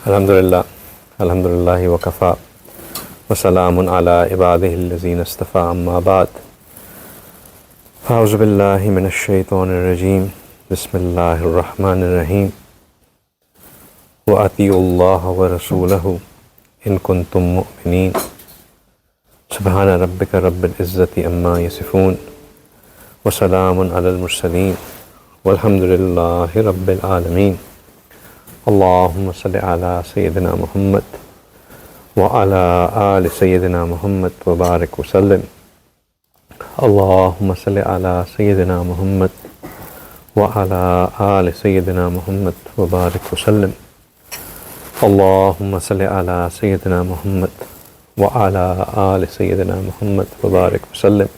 الحمدللہ وکفا وسلام علی عبادہ الذین اصطفیٰ اما بعد اعوذ باللہ من الشیطان الرجیم بسم اللہ الرحمن الرحیم وَأَطِیعُوا اللَّهَ وَرَسُولَهُ إِن كُنتُم مُؤْمِنِینَ سبحان ربک رب العزة عما یصفون وسلام علی المرسلین والحمد للہ رب العالمین اللہم صلی علی سیدنا محمد وعلی آل سیدنا محمد وبارک وسلم اللہم صلی علی سیدنا محمد وعلی آل سیدنا محمد وبارک وسلم اللہم صلی علی سیدنا محمد وعلی آل سیدنا محمد وبارک وسلم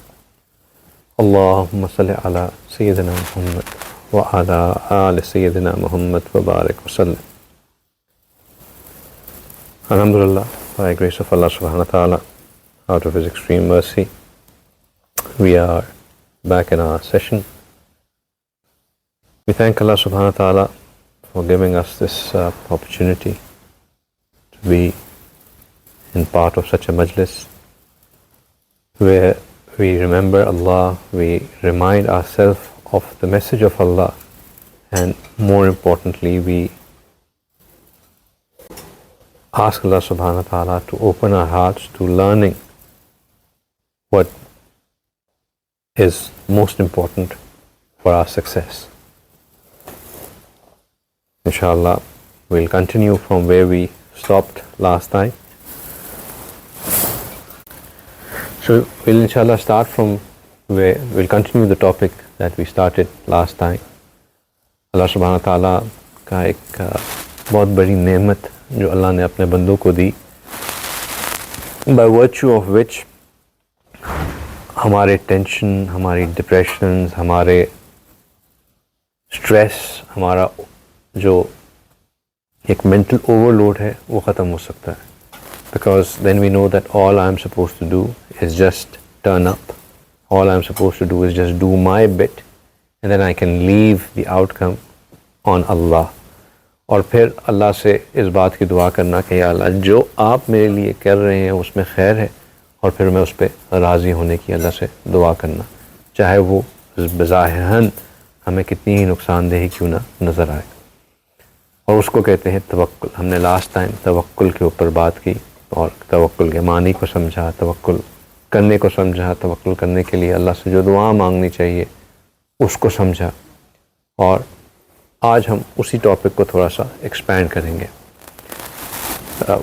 اللہم صلی علی سیدنا محمد وعلی آل سیدنا محمد وبارک وسلم. Alhamdulillah, by grace of Allah subhanahu wa ta'ala, out of His extreme mercy, we are back in our session. We thank Allah subhanahu wa ta'ala for giving us this opportunity to be in part of such a majlis where we remember Allah, we remind ourselves of the message of Allah, and more importantly, we ask Allah subhanahu wa ta'ala to open our hearts to learning what is most important for our success. Inshallah, we'll continue from where we stopped last time. So we'll inshallah start from where we'll continue the topic that we started last time. اللہ سبحانہ تعالیٰ کا ایک بہت بڑی نعمت جو اللہ نے اپنے بندوں کو دی, by virtue of which ہمارے ٹینشن, ہماری ڈپریشنز, ہمارے اسٹریس, ہمارا جو ایک مینٹل اوور لوڈ ہے وہ ختم ہو سکتا ہے. Because then we know that all I'm supposed to do is just turn up. All I'm supposed to do is just do my bit, and then I can leave the outcome on Allah. اور پھر اللہ سے اس بات کی دعا کرنا کہ یا اللہ جو آپ میرے لیے کر رہے ہیں اس میں خیر ہے, اور پھر میں اس پہ راضی ہونے کی اللہ سے دعا کرنا, چاہے وہ بظاہراً ہمیں کتنی ہی نقصان دہ کیوں نہ نظر آئے. اور اس کو کہتے ہیں توکل. ہم نے لاسٹ ٹائم توکل کے اوپر بات کی اور توکل کے معنی کو سمجھا, توکل کرنے کو سمجھا, توکل کرنے کے لیے اللہ سے جو دعا مانگنی چاہیے اس کو سمجھا, اور آج ہم اسی ٹاپک کو تھوڑا سا ایکسپینڈ کریں گے.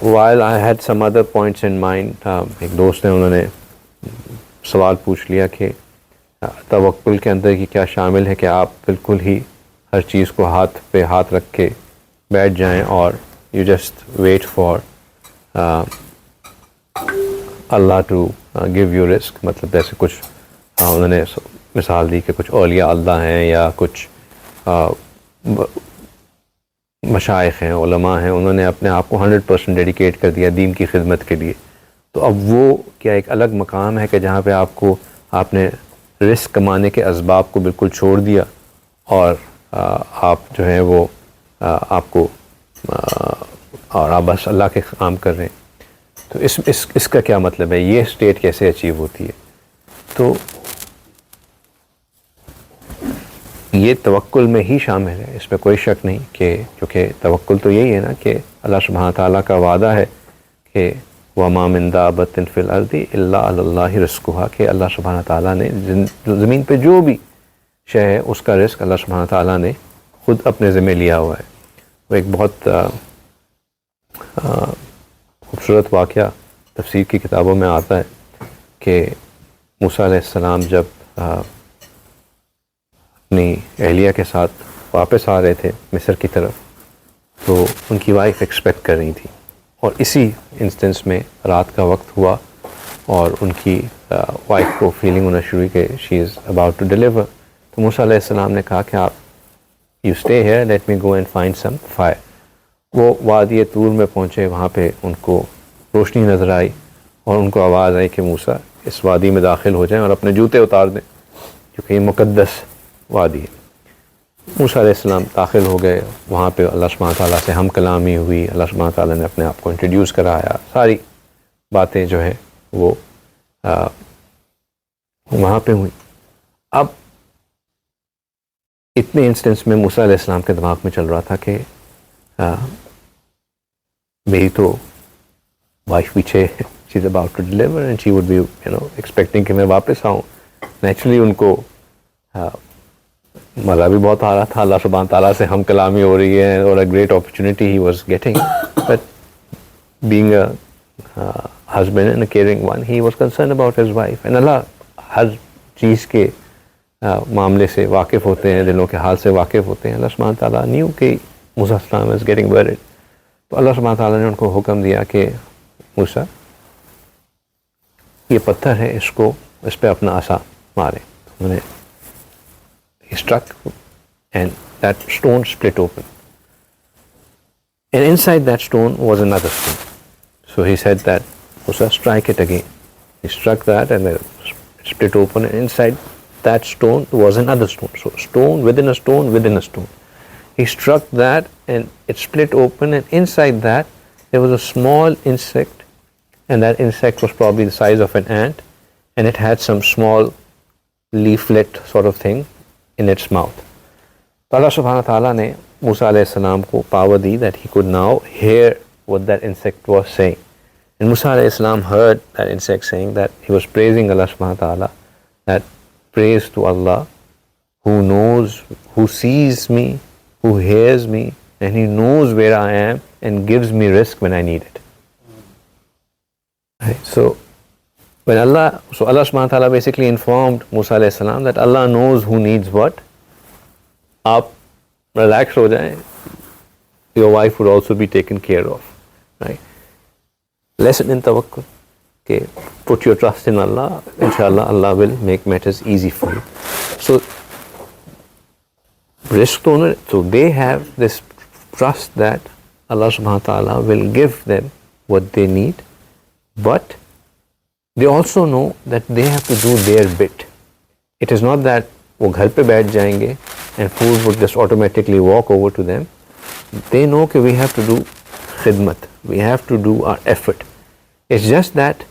while I had some other points in mind, ایک دوست نے انہوں نے سوال پوچھ لیا کہ توکل کے اندر کی کیا شامل ہے کہ آپ بالکل ہی ہر چیز کو ہاتھ پہ ہاتھ رکھ کے بیٹھ جائیں اور you just wait for Allah to give you risk. مطلب جیسے کچھ انہوں نے مثال دی کہ کچھ اولیاء اللہ ہیں یا کچھ مشائخ ہیں, علماء ہیں, انہوں نے اپنے آپ کو 100% ڈیڈیکیٹ کر دیا دین کی خدمت کے لیے. تو اب وہ کیا ایک الگ مقام ہے کہ جہاں پہ آپ نے رزق کمانے کے اسباب کو بالکل چھوڑ دیا اور آپ جو ہیں وہ آپ کو اور آپ بس اللہ کے کام کر رہے ہیں. تو اس کا کیا مطلب ہے, یہ اسٹیٹ کیسے اچیو ہوتی ہے؟ تو یہ توکل میں ہی شامل ہے, اس میں کوئی شک نہیں کہ کیونکہ توکل تو یہی ہے نا کہ اللہ سبحانہ تعالیٰ کا وعدہ ہے کہ وَمَا مِن دَابَّةٍ فِي الْأَرْضِ إِلَّا عَلَى اللَّهِ رِزْقُهَا, کہ اللہ سبحانہ تعالیٰ نے زمین پہ جو بھی شے ہے اس کا رزق اللہ سبحانہ تعالیٰ نے خود اپنے ذمہ لیا ہوا ہے. وہ ایک بہت خوبصورت واقعہ تفسیر کی کتابوں میں آتا ہے کہ موسیٰ علیہ السلام جب اپنی اہلیہ کے ساتھ واپس آ رہے تھے مصر کی طرف, تو ان کی وائف ایکسپیکٹ کر رہی تھی, اور اسی انسٹنس میں رات کا وقت ہوا اور ان کی وائف کو فیلنگ ہونا شروع ہوئی کہ شی از اباؤٹ ٹو ڈیلیور. تو موسیٰ علیہ السلام نے کہا کہ آپ you stay here, let me go and find some fire. وہ وادی طور میں پہنچے, وہاں پہ ان کو روشنی نظر آئی اور ان کو آواز آئی کہ موسیٰ اس وادی میں داخل ہو جائیں اور اپنے جوتے اتار دیں کیونکہ یہ مقدس وادی ہے. موسیٰ علیہ السلام داخل ہو گئے, وہاں پہ اللہ سبحانہ تعالیٰ سے ہم کلامی ہوئی, اللہ سبحانہ تعالیٰ نے اپنے آپ کو انٹروڈیوس کرایا, ساری باتیں جو ہے وہ وہاں پہ ہوئی. اب اتنے انسٹنس میں موسیٰ علیہ السلام کے دماغ میں چل رہا تھا کہ میری تو وائف پیچھے she is about to deliver and she would be expecting کہ میں واپس آؤں. نیچرلی ان کو مزہ بھی بہت آ رہا تھا, اللہ سبحانہ تعالیٰ سے ہم کلامی ہو رہی ہے اور a great opportunity he was getting, but being a husband and a caring one he was concern about his wife. And اللہ ہر چیز کے معاملے سے واقف ہوتے ہیں, دلوں کے حال سے واقف ہوتے ہیں. اللہ سبحانہ تعالیٰ نیو کہ موسیٰ السلام از گیٹنگ ورڈ, تو اللہ سبحانہ تعالیٰ نے ان کو حکم دیا کہ موسیٰ یہ پتھر ہے, اس پہ اپنا عصا مارے. انہوں نے he struck and that stone split open, and inside that stone was another stone. So he said that Musa, strike it again. He struck that and it split open, and inside that stone was another stone. So stone within a stone within a stone. He struck that and it split open, and inside that there was a small insect, and that insect was probably the size of an ant, and it had some small leaflet sort of thing in its mouth. So Allah subhanahu wa ta'ala ne Musa alayhi salam ko power di that he could now hear what that insect was saying. And Musa alayhi salam heard that insect saying that he was praising Allah subhanahu wa ta'ala, that praise to Allah who knows, who sees me, who hears me, and he knows where I am and gives me risk when I need it. Right? So Allah subhanahu wa ta'ala basically informed Musa alayhi salam that Allah knows who needs what. Aap relax ho jaye, your wife would also be taken care of. Right? Lesson in tawakkul. Okay, put your trust in Allah. Inshallah, Allah will make matters easy for you. So risk owner, so they have this trust that Allah subhanahu wa ta'ala will give them what they need, but they also know that they have to do their bit. It is not that وہ گھر پہ بیٹھ جائیں گے and food would just automatically walk over to them. They know that we have to do khidmat, we have to do our effort. It's just that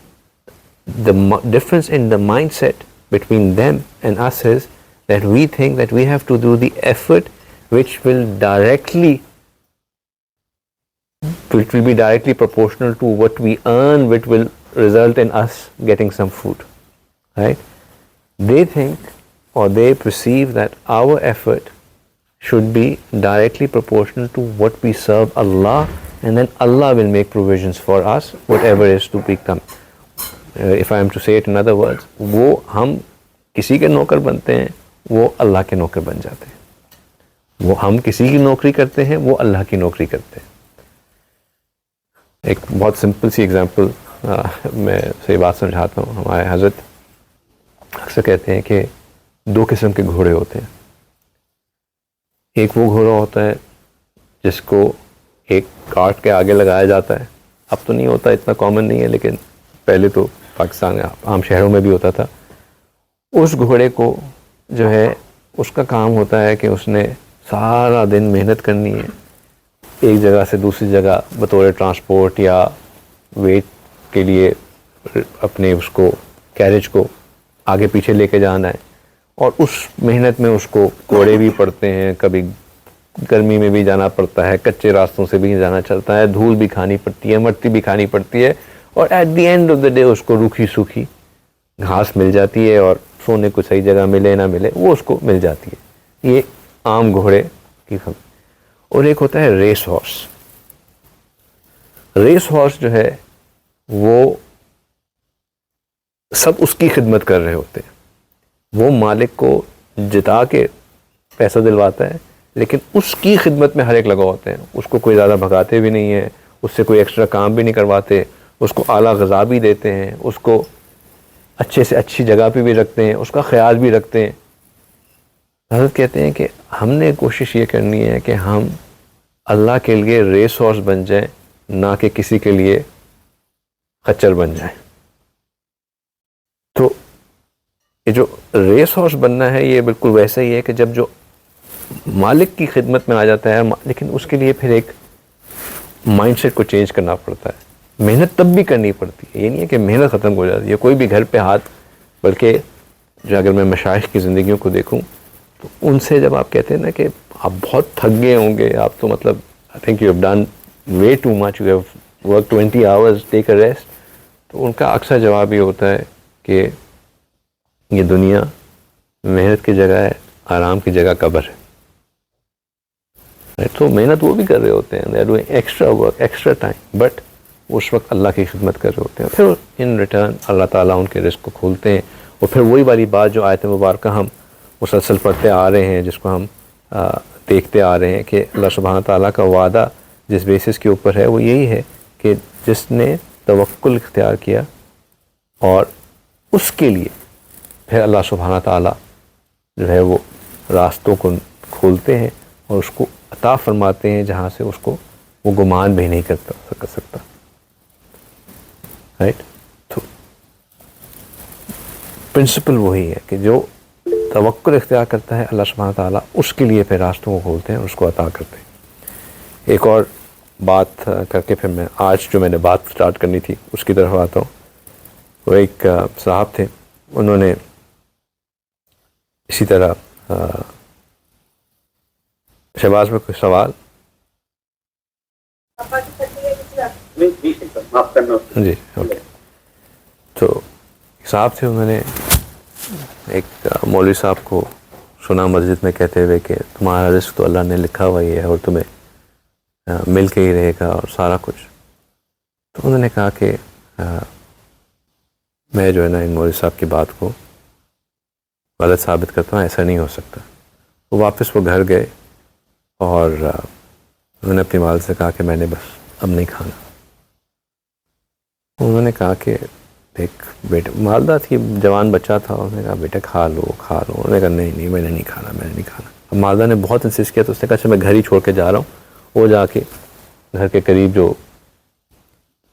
the difference in the mindset between them and us is that we think that we have to do the effort which will be directly proportional to what we earn, which will result in us getting some food. Right? They think or they perceive that our effort should be directly proportional to what we serve Allah, and then Allah will make provisions for us, whatever is to become. If I am to say it in other words, وہ ہم کسی کے نوکر بنتے ہیں, وہ اللہ کے نوکر بن جاتے ہیں. وہ ہم کسی کی نوکری کرتے ہیں, وہ اللہ کی نوکری کرتے ہیں. ایک بہت سمپل سی ایگزامپل میں صحیح بات سمجھاتا ہوں. ہمارے حضرت اکثر کہتے ہیں کہ دو قسم کے گھوڑے ہوتے ہیں. ایک وہ گھوڑا ہوتا ہے جس کو ایک کارٹ کے آگے لگایا جاتا ہے. اب تو نہیں ہوتا, اتنا کامن نہیں ہے, لیکن پہلے تو پاکستان عام شہروں میں بھی ہوتا تھا. اس گھوڑے کو جو ہے اس کا کام ہوتا ہے کہ اس نے سارا دن محنت کرنی ہے, ایک جگہ سے دوسری جگہ بطور ٹرانسپورٹ یا ویٹ کے لیے اپنے اس کو کیریج کو آگے پیچھے لے کے جانا ہے. اور اس محنت میں اس کو کوڑے بھی پڑتے ہیں, کبھی گرمی میں بھی جانا پڑتا ہے, کچے راستوں سے بھی جانا چلتا ہے, دھول بھی کھانی پڑتی ہے, مٹی بھی کھانی پڑتی ہے, اور at the end of the day اس کو روکھی سوکھی گھاس مل جاتی ہے, اور سونے کو صحیح جگہ ملے نہ ملے وہ اس کو مل جاتی ہے. یہ عام گھوڑے کی خبر. اور ایک ہوتا ہے ریس ہارس. ریس ہارس جو ہے وہ سب اس کی خدمت کر رہے ہوتے ہیں. وہ مالک کو جتا کے پیسہ دلواتا ہے, لیکن اس کی خدمت میں ہر ایک لگا ہوتے ہیں. اس کو کوئی زیادہ بھگاتے بھی نہیں ہیں, اس سے کوئی ایکسٹرا کام بھی نہیں کرواتے, اس کو اعلیٰ غذا بھی دیتے ہیں, اس کو اچھے سے اچھی جگہ پہ بھی رکھتے ہیں, اس کا خیال بھی رکھتے ہیں. حضرت کہتے ہیں کہ ہم نے کوشش یہ کرنی ہے کہ ہم اللہ کے لیے ریس ہارس بن جائیں, نہ کہ کسی کے لیے خچر بن جائیں. یہ جو ریس ہارس بننا ہے یہ بالکل ویسا ہی ہے کہ جب جو مالک کی خدمت میں آ جاتا ہے, لیکن اس کے لیے پھر ایک مائنڈ سیٹ کو چینج کرنا پڑتا ہے. محنت تب بھی کرنی پڑتی ہے, یہ نہیں ہے کہ محنت ختم ہو جاتی ہے کوئی بھی گھر پہ ہاتھ, بلکہ جو اگر میں مشائخ کی زندگیوں کو دیکھوں تو ان سے جب آپ کہتے ہیں نا کہ آپ بہت تھک گئے ہوں گے, آپ تو مطلب I think you have done way too much, you have work 20 hours, take a rest, تو ان کا اکثر جواب یہ ہوتا ہے کہ یہ دنیا محنت کی جگہ ہے, آرام کی جگہ قبر ہے. تو محنت وہ بھی کر رہے ہوتے ہیں, extra work, extra time, but اس وقت اللہ کی خدمت کر رہے ہوتے ہیں. پھر ان ریٹرن اللہ تعالیٰ ان کے رزق کو کھولتے ہیں. اور پھر وہی والی بات جو آیت مبارکہ ہم مسلسل پڑھتے آ رہے ہیں, جس کو ہم دیکھتے آ رہے ہیں کہ اللہ سبحانہ تعالیٰ کا وعدہ جس بیسس کے اوپر ہے وہ یہی ہے کہ جس نے توکل اختیار کیا اور اس کے لیے پھر اللہ سبحانہ تعالیٰ جو ہے وہ راستوں کو کھولتے ہیں اور اس کو عطا فرماتے ہیں جہاں سے اس کو وہ گمان بھی نہیں کر سکتا. رائٹ, تو پرنسپل وہی ہے کہ جو توکل اختیار کرتا ہے اللہ سبحانہ تعالیٰ اس کے لیے پھر راستوں کو کھولتے ہیں اور اس کو عطا کرتے ہیں. ایک اور بات کر کے پھر میں آج جو میں نے بات سٹارٹ کرنی تھی اس کی طرف آتا ہوں. وہ ایک صاحب تھے, انہوں نے اسی طرح شہباز میں کوئی سوال؟ جی اوکے. تو صاحب تھے, انہوں نے ایک مولوی صاحب کو سنا مسجد میں کہتے ہوئے کہ تمہارا رزق تو اللہ نے لکھا ہوا ہی ہے اور تمہیں مل کے ہی رہے گا اور سارا کچھ. تو انہوں نے کہا کہ میں جو ہے نا ان مولوی صاحب کی بات کو غلط ثابت کرتا ہوں, ایسا نہیں ہو سکتا. وہ واپس وہ گھر گئے اور انہوں نے اپنی والد سے کہا کہ میں نے بس اب نہیں کھانا. انہوں نے کہا کہ ایک بیٹے, والدہ تھی, جوان بچہ تھا, انہوں نے کہا بیٹا کھا لو کھا لو. انہوں نے کہا نہیں میں نے نہیں کھانا, میں نے نہیں کھانا. اب والدہ نے بہت انسسٹ کیا تو اس نے کہا اچھا میں گھر ہی چھوڑ کے جا رہا ہوں. وہ جا کے گھر کے قریب جو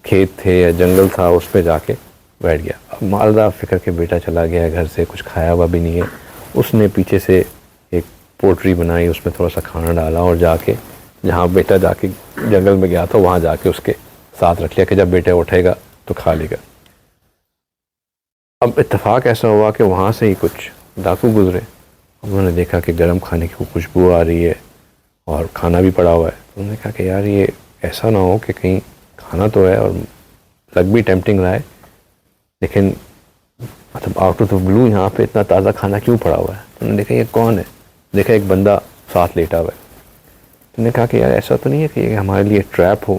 کھیت تھے یا جنگل تھا اس پہ جا کے بیٹھ گیا. اب والدہ فکر کے بیٹا چلا گیا گھر سے, کچھ کھایا ہوا بھی نہیں ہے. اس نے پیچھے سے ایک پوٹری بنائی, اس میں تھوڑا سا کھانا ڈالا اور جا کے جہاں بیٹا جا کے جنگل میں گیا تھا وہاں جا کے اس کے ساتھ رکھ لیا کہ جب بیٹا اٹھے گا تو کھا لے گا. اب اتفاق ایسا ہوا کہ وہاں سے ہی کچھ ڈاکو گزرے, انہوں نے دیکھا کہ گرم کھانے کی خوشبو آ رہی ہے اور کھانا بھی پڑا ہوا ہے. انہوں نے کہا کہ یار یہ ایسا نہ ہو کہ کہیں کھانا تو ہے اور لگ بھی ٹیمپٹنگ رہا ہے, لیکن مطلب آؤٹ آف دا بلو یہاں پہ اتنا تازہ کھانا کیوں پڑا ہوا ہے. انہوں نے دیکھا یہ کون ہے, دیکھا ایک بندہ ساتھ لیٹا ہوا ہے. انہوں نے کہا کہ یار ایسا تو نہیں ہے کہ یہ ہمارے لیے ٹریپ ہو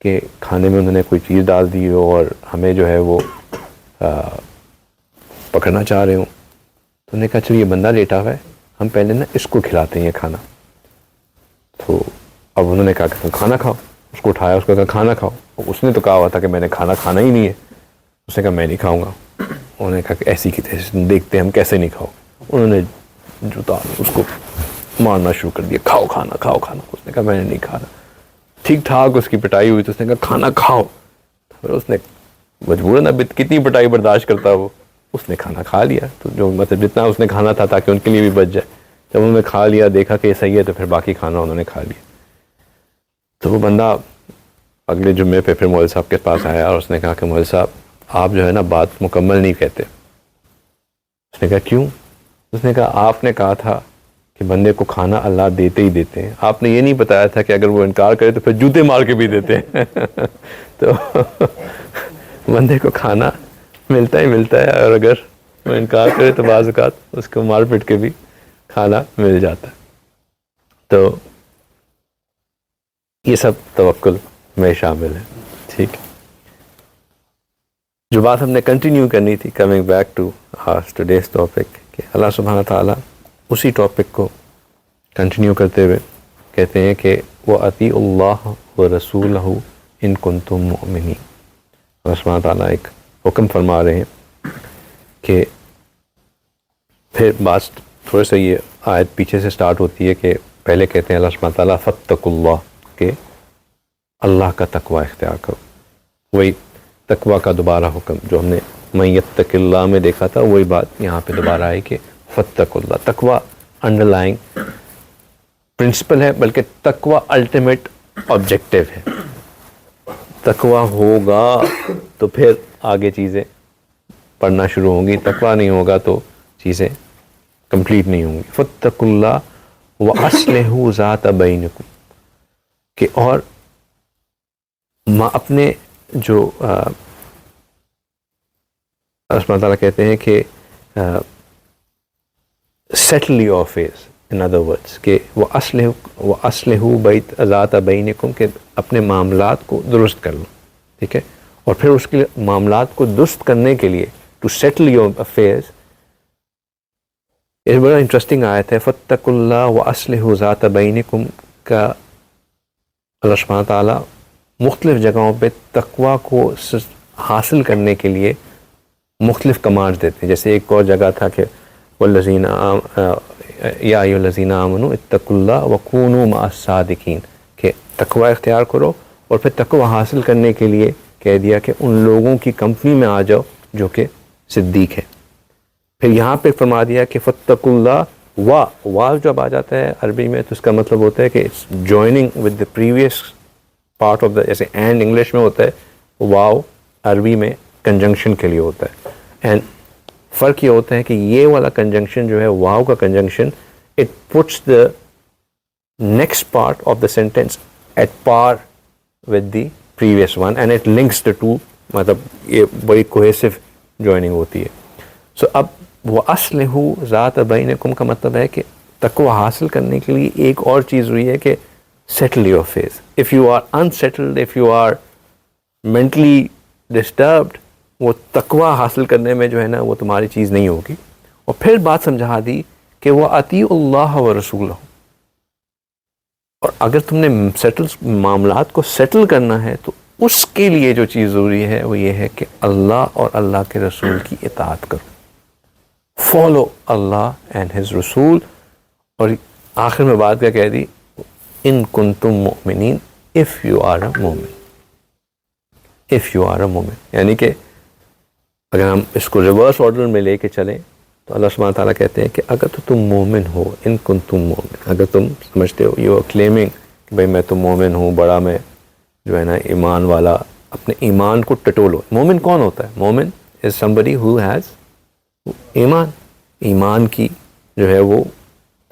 کہ کھانے میں انہوں نے کوئی چیز ڈال دی ہو اور ہمیں جو ہے وہ پکڑنا چاہ رہے ہوں. تو انہوں نے کہا چلو یہ بندہ لیٹا ہوا ہے, ہم پہلے نا اس کو کھلاتے ہیں یہ کھانا. تو اب انہوں نے کہا کہ تم کھانا کھاؤ. اس کو اٹھایا, اس کو کہا کھانا کھاؤ. اس نے تو کہا ہوا تھا کہ میں نے کھانا کھانا ہی نہیں ہے. اس نے کہا میں نہیں کھاؤں گا. انہوں نے کہا کہ ایسی کی تیسی دیکھتے ہیں ہم کیسے نہیں کھاؤ. انہوں نے جوتا اس کو مارنا شروع کر دیا, کھاؤ کھانا کھاؤ کھانا. اس نے کہا میں نے نہیں کھانا. ٹھیک ٹھاک اس کی پٹائی ہوئی تو اس نے کہا کھانا کھاؤ. پھر اس نے مجبوراً اب کتنی پٹائی برداشت کرتا وہ, اس نے کھانا کھا لیا. تو جو مطلب جتنا اس نے کھانا تھا تاکہ ان کے لیے بھی بچ جائے, جب انہوں نے کھا لیا دیکھا کہ یہ صحیح ہے تو پھر باقی کھانا انہوں نے کھا لیا. تو وہ بندہ اگلے جمعے پہ پھر مولوی صاحب کے پاس آیا اور اس نے کہا کہ مولوی صاحب آپ جو ہے نا بات مکمل نہیں کہتے. اس نے کہا کیوں؟ اس نے کہا آپ نے کہا تھا کہ بندے کو کھانا اللہ دیتے ہی دیتے ہیں, آپ نے یہ نہیں بتایا تھا کہ اگر وہ انکار کرے تو پھر جوتے مار کے بھی دیتے ہیں. تو بندے کو کھانا ملتا ہی ملتا ہے اور اگر وہ انکار کرے تو بعض اوقات اس کو مار پٹ کے بھی کھانا مل جاتا ہے. تو یہ سب توکل میں شامل ہے. ٹھیک, جو بات ہم نے کنٹینیو کرنی تھی, coming back to today's topic, کہ اللہ سبحانہ تعالیٰ اسی ٹاپک کو کنٹینیو کرتے ہوئے کہتے ہیں کہ وَأَطِیعُوا اللَّهَ وَرَسُولَهُ إِن كُنتُم مُؤْمِنِينَ. اللہ سبحانہ تعالیٰ ایک حکم فرما رہے ہیں کہ پھر بات تھوڑے سے یہ آیت پیچھے سے سٹارٹ ہوتی ہے کہ پہلے کہتے ہیں اللہ سبحانہ تعالیٰ فَاتَّقُوا اللَّهَ, کہ اللہ کا تقوی اختیار کرو. وہی تقوی کا دوبارہ حکم جو ہم نے مَن یتق اللہ میں دیکھا تھا, وہی بات یہاں پہ دوبارہ آئی کہ فَاتَّقُوا اللہ. تقوی انڈر لائنگ پرنسپل ہے بلکہ تقوی الٹیمیٹ آبجیکٹیو ہے. تقوی ہوگا تو پھر آگے چیزیں پڑھنا شروع ہوں گی، تقوی نہیں ہوگا تو چیزیں کمپلیٹ نہیں ہوں گی. فاتقوا اللہ واصلحوا ذات بینکم، کہ اور اپنے جو اللہ سبحانہ تعالیٰ کہتے ہیں کہ settle your affairs, in other words کہ وَأَصْلِحُوا بَيْتَ ذَاتَ بَيْنِكُمْ کہ اپنے معاملات کو درست کر لو. ٹھیک ہے، اور پھر اس کے لیے معاملات کو درست کرنے کے لیے ٹو سیٹل یور افیئرس، یہ بڑا انٹرسٹنگ آیت ہے. فَاتَّقُوا اللَّهَ وَأَصْلِحُوا ذَاتَ بَيْنِكُمْ کا اللہ سبحانہ تعالیٰ مختلف جگہوں پہ تقوی کو حاصل کرنے کے لیے مختلف کمانڈ دیتے ہیں. جیسے ایک اور جگہ تھا کہ والذین یا ایھا الذین آمنوا اتقوا اللہ وکونوا مع الصادقین، کہ تقوی اختیار کرو اور پھر تقوی حاصل کرنے کے لیے کہہ دیا کہ ان لوگوں کی کمپنی میں آ جاؤ جو کہ صدیق ہے. پھر یہاں پہ فرما دیا کہ فاتقوا اللہ، وا جب آ جاتا ہے عربی میں تو اس کا مطلب ہوتا ہے کہ joining with the previous part of دا، جیسے اینڈ انگلش میں ہوتا ہے، واو عربی میں کنجنکشن کے لیے ہوتا ہے. اینڈ فرق یہ ہوتا ہے کہ یہ والا کنجنکشن جو ہے، واو کا conjunction, it puts the next part of the sentence at par with the previous one and it links the two, مطلب یہ بڑی کوہیسو جوائننگ ہوتی ہے. سو اب وَأَصْلِحُوا ذَاتَ بَيْنِكُمْ کا مطلب ہے کہ تقوی حاصل کرنے کے لیے ایک اور چیز ہوئی ہے کہ settle your affairs. If you are unsettled, if you are mentally disturbed، وہ تقوی حاصل کرنے میں جو ہے نا وہ تمہاری چیز نہیں ہوگی. اور پھر بات سمجھا دی کہ وہ اطیعوا اللہ ورسولہ، اور اگر تم نے معاملات کو سیٹل کرنا ہے تو اس کے لیے جو چیز ضروری ہے وہ یہ ہے کہ اللہ اور اللہ کے رسول کی اطاعت کرو. فالو اللہ اینڈ ہز رسول. اور آخر میں بات کیا کہہ دی، ان کنتم مؤمنین، اف یو آر اے مومن، اف یو آر اے مومن. یعنی کہ اگر ہم اس کو ریورس آرڈر میں لے کے چلیں تو اللہ سبحانہ تعالیٰ کہتے ہیں کہ اگر تو تم مومن ہو، ان کنتم مومن، اگر تم سمجھتے ہو، یو آر کلیمنگ کہ بھائی میں تو مومن ہوں، بڑا میں جو ہے نا ایمان والا، اپنے ایمان کو ٹٹولو. مومن کون ہوتا ہے؟ مومن از somebody who has ایمان، ایمان کی جو ہے وہ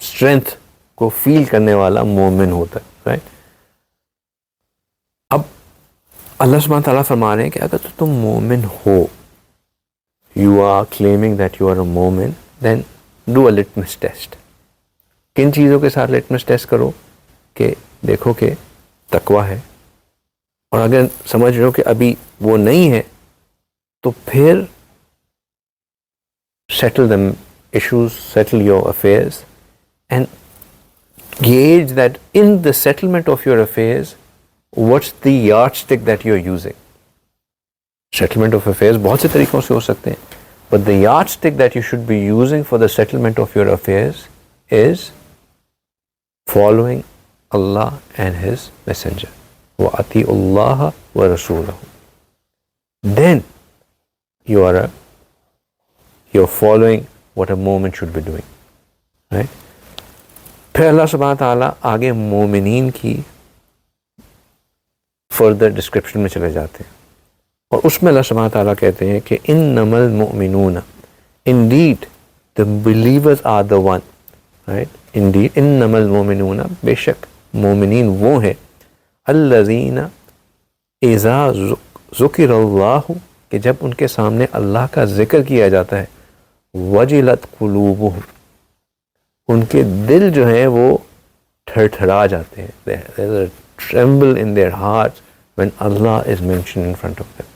اسٹرینتھ کو فیل کرنے والا مومن ہوتا ہے، رائٹ. اب اللہ سبحانہ تعالیٰ فرما رہے ہیں کہ اگر تو تم مومن ہو، you are claiming that you are a مومن، then do a litmus test. کن چیزوں کے ساتھ لٹمس ٹیسٹ کرو؟ کہ دیکھو کہ تقوی ہے، اور اگر سمجھ رہے ہو کہ ابھی وہ نہیں ہے تو پھر settle the issues, settle your affairs, and gauge that in the settlement of your affairs, what's the yardstick that you're using. Settlement of affairs بہت سے طریقوں سے ہو سکتے ہیں، but the yardstick that you should be using for the settlement of your affairs is following Allah and His Messenger. وَأَطِيعُوا اللَّهَ وَرَسُولَهُ. Then you're following what a مومن should be doing, right? پھر اللہ سبحانہ تعالیٰ آگے مومنین کی فردر ڈسکرپشن میں چلے جاتے ہیں، اور اس میں اللہ سبحانہ تعالیٰ کہتے ہیں کہ انما المؤمنون، indeed the believers are the one, right? indeed انما المؤمنون، بے شک مومنین وہ ہیں، الذین اذا ذکر اللہ، کہ جب ان کے سامنے اللہ کا ذکر کیا جاتا ہے، وجلت قلوبہم، ان کے دل جو ہیں وہ تھرتھرا جاتے ہیں. There's a tremble in their hearts when Allah is mentioned in front of them.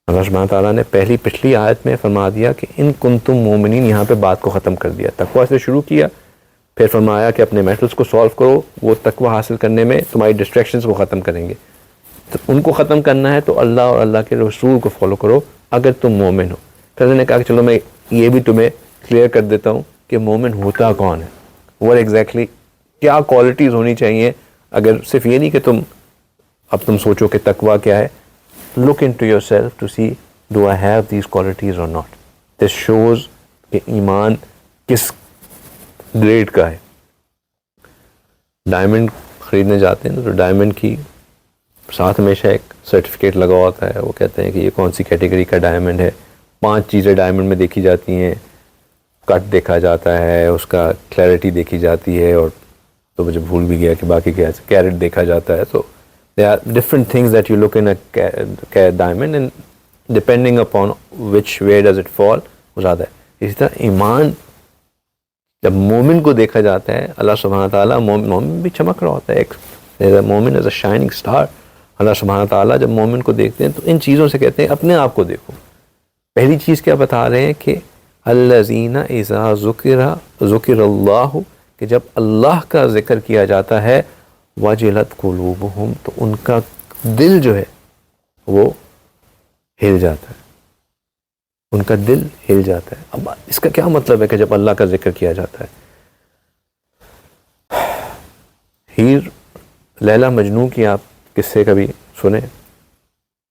اللہ سبحانہ تعالیٰ نے پچھلی آیت میں فرما دیا کہ ان کنتم مومنین، یہاں پہ بات کو ختم کر دیا. تقویٰ سے شروع کیا، پھر فرمایا کہ اپنے میٹلز کو سالو کرو، وہ تقویٰ حاصل کرنے میں تمہاری ڈسٹریکشنز کو ختم کریں گے. تو ان کو ختم کرنا ہے تو اللہ اور اللہ کے رسول کو فالو کرو اگر تم مومن ہو. پھر انہوں نے کہا کہ چلو میں یہ بھی تمہیں کلیئر کر دیتا ہوں کہ مومن ہوتا کون ہے، وہ ایگزیکٹلی کیا کوالٹیز ہونی چاہیے. اگر صرف یہ نہیں کہ تم سوچو کہ تقویٰ کیا ہے، look into yourself to see do I have these qualities or not. This shows کہ ایمان کس گریڈ کا ہے. ڈائمنڈ خریدنے جاتے ہیں تو ڈائمنڈ کی ساتھ ہمیشہ ایک سرٹیفکیٹ لگا ہوتا ہے. وہ کہتے ہیں کہ یہ کون سی کیٹیگری کا ڈائمنڈ ہے. 5 چیزیں ڈائمنڈ میں دیکھی جاتی ہیں. کٹ دیکھا جاتا ہے, اس کا کلیئرٹی دیکھی جاتی ہے, اور تو مجھے بھول بھی گیا کہ باقی کیا ہے. کیرٹ دیکھا جاتا ہے. تو they are different things that you look in a diamond, and depending upon which way does it fall وہ زیادہ ہے. اسی طرح ایمان جب مومن کو دیکھا جاتا ہے, اللہ سبحانہ تعالیٰ مومن بھی چمک رہا ہوتا ہے. ایک مومن از اے شائننگ اسٹار. اللہ سبحانہ تعالیٰ جب مومن کو دیکھتے ہیں تو ان چیزوں سے کہتے ہیں اپنے آپ کو دیکھو. پہلی چیز کیا بتا رہے ہیں کہ الذین اذا ذکر اللہ, کہ جب اللہ کا ذکر کیا جاتا ہے, وجلت قلوبہم, تو ان کا دل جو ہے وہ ہل جاتا ہے. ان کا دل ہل جاتا ہے. اب اس کا کیا مطلب ہے کہ جب اللہ کا ذکر کیا جاتا ہے؟ ہیر لیلا مجنوں کی آپ قصے کبھی سنیں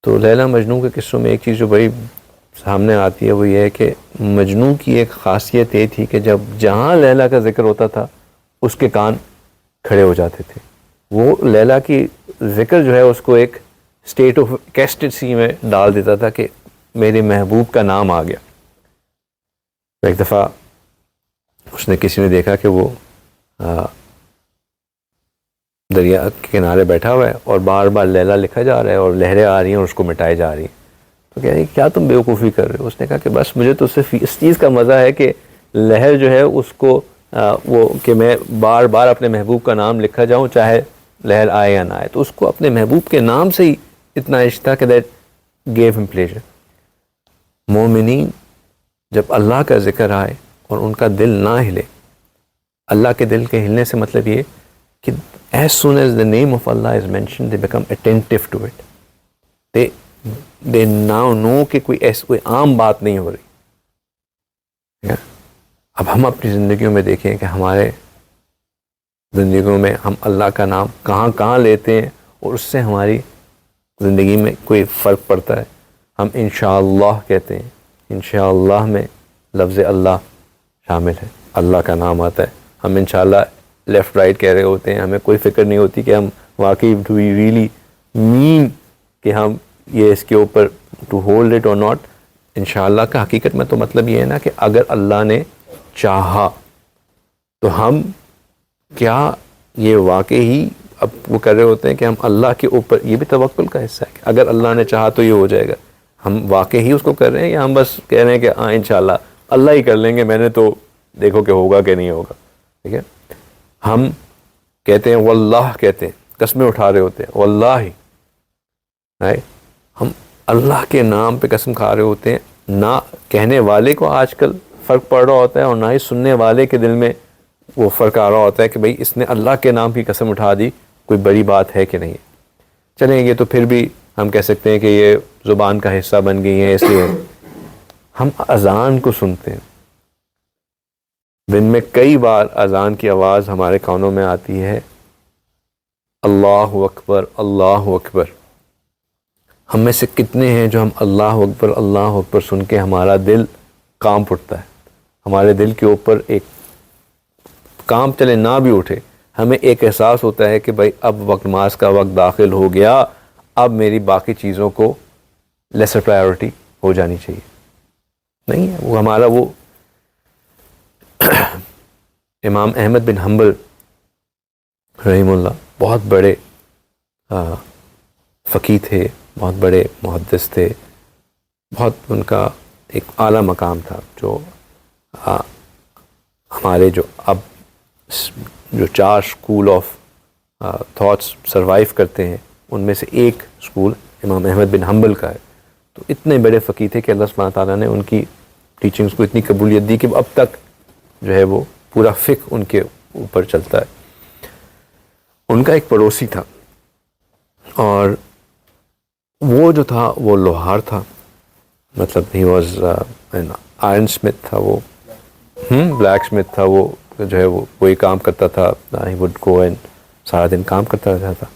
تو لیلا مجنوں کے قصوں میں ایک چیز جو بڑی سامنے آتی ہے وہ یہ ہے کہ مجنوں کی ایک خاصیت یہ تھی کہ جب جہاں لیلا کا ذکر ہوتا تھا اس کے کان کھڑے ہو جاتے تھے. وہ لیلا کی ذکر جو ہے اس کو ایک اسٹیٹ آف کیسٹسی میں ڈال دیتا تھا کہ میرے محبوب کا نام آ گیا. ایک دفعہ اس نے کسی نے دیکھا کہ وہ دریا کے کنارے بیٹھا ہوا ہے اور بار بار لیلا لکھا جا رہا ہے اور لہریں آ رہی ہیں اور اس کو مٹائے جا رہی ہیں. تو کہہ رہی کیا تم بیوقوفی کر رہے ہو؟ اس نے کہا کہ بس مجھے تو صرف اس چیز کا مزہ ہے کہ لہر جو ہے اس کو وہ کہ میں بار بار اپنے محبوب کا نام لکھا جاؤں چاہے لہر آئے یا نہ آئے. تو اس کو اپنے محبوب کے نام سے ہی اتنا عشق تھا کہ دیٹ گیو ہم پلیزر. مومنین جب اللہ کا ذکر آئے اور ان کا دل نہ ہلے, اللہ کے دل کے ہلنے سے مطلب یہ کہ as soon as the name of Allah is mentioned they become attentive to it. They now know کہ کوئی عام بات نہیں ہو رہی. اب ہم اپنی زندگیوں میں دیکھیں کہ ہمارے زندگیوں میں ہم اللہ کا نام کہاں کہاں لیتے ہیں اور اس سے ہماری زندگی میں کوئی فرق پڑتا ہے. ہم انشاءاللہ کہتے ہیں, انشاءاللہ میں لفظ اللہ شامل ہے, اللہ کا نام آتا ہے. ہم انشاءاللہ لیفٹ رائٹ کہہ رہے ہوتے ہیں, ہمیں کوئی فکر نہیں ہوتی کہ ہم واقعی ڈو وی ریئلی مین کہ ہم یہ اس کے اوپر ٹو ہولڈ اٹ اور ناٹ. انشاءاللہ کا حقیقت میں تو مطلب یہ ہے نا کہ اگر اللہ نے چاہا تو ہم کیا یہ واقعی اب وہ کر رہے ہوتے ہیں کہ ہم اللہ کے اوپر, یہ بھی توکل کا حصہ ہے کہ اگر اللہ نے چاہا تو یہ ہو جائے گا. ہم واقعی اس کو کر رہے ہیں یا ہم بس کہہ رہے ہیں کہ ہاں انشاءاللہ اللہ ہی کر لیں گے, میں نے تو دیکھو کہ ہوگا کہ نہیں ہوگا. ٹھیک ہے, ہم کہتے ہیں واللہ, کہتے ہیں قسمیں اٹھا رہے ہوتے ہیں واللہ, ہم اللہ کے نام پہ قسم کھا رہے ہوتے ہیں. نہ کہنے والے کو آج کل فرق پڑ رہا ہوتا ہے اور نہ ہی سننے والے کے دل میں وہ فرق آ رہا ہوتا ہے کہ بھئی اس نے اللہ کے نام کی قسم اٹھا دی, کوئی بڑی بات ہے کہ نہیں. چلیں گے تو پھر بھی ہم کہہ سکتے ہیں کہ یہ زبان کا حصہ بن گئی ہیں, اس لیے ہم اذان کو سنتے ہیں. دن میں کئی بار اذان کی آواز ہمارے کانوں میں آتی ہے, اللہ اکبر اللہ اکبر. ہم میں سے کتنے ہیں جو ہم اللہ اکبر سن کے ہمارا دل کانپ اٹھتا ہے, ہمارے دل کے اوپر ایک کام چلے نہ بھی اٹھے, ہمیں ایک احساس ہوتا ہے کہ بھائی اب وقت نماز کا وقت داخل ہو گیا, اب میری باقی چیزوں کو لیسر پرائیورٹی ہو جانی چاہیے. نہیں ہے وہ ہمارا وہ امام احمد بن حنبل رحم اللہ بہت بڑے فقیہ تھے, بہت بڑے محدث تھے, بہت ان کا ایک اعلیٰ مقام تھا. جو ہمارے جو اب جو 4 اسکول آف تھاٹس سروائیو کرتے ہیں ان میں سے ایک اسکول امام احمد بن حنبل کا ہے. تو اتنے بڑے فقیہ تھے کہ اللہ سبحانہ تعالیٰ نے ان کی ٹیچنگز کو اتنی قبولیت دی کہ اب تک جو ہے وہ پورا فقہ ان کے اوپر چلتا ہے. ان کا ایک پڑوسی تھا اور وہ جو تھا وہ لوہار تھا, مطلب ہی واز آئرن اسمتھ تھا, وہ بلیک اسمتھ تھا. وہ جو ہے وہ وہی کام کرتا تھا, ہی وڈ گو اینڈ سارا دن کام کرتا رہتا تھا.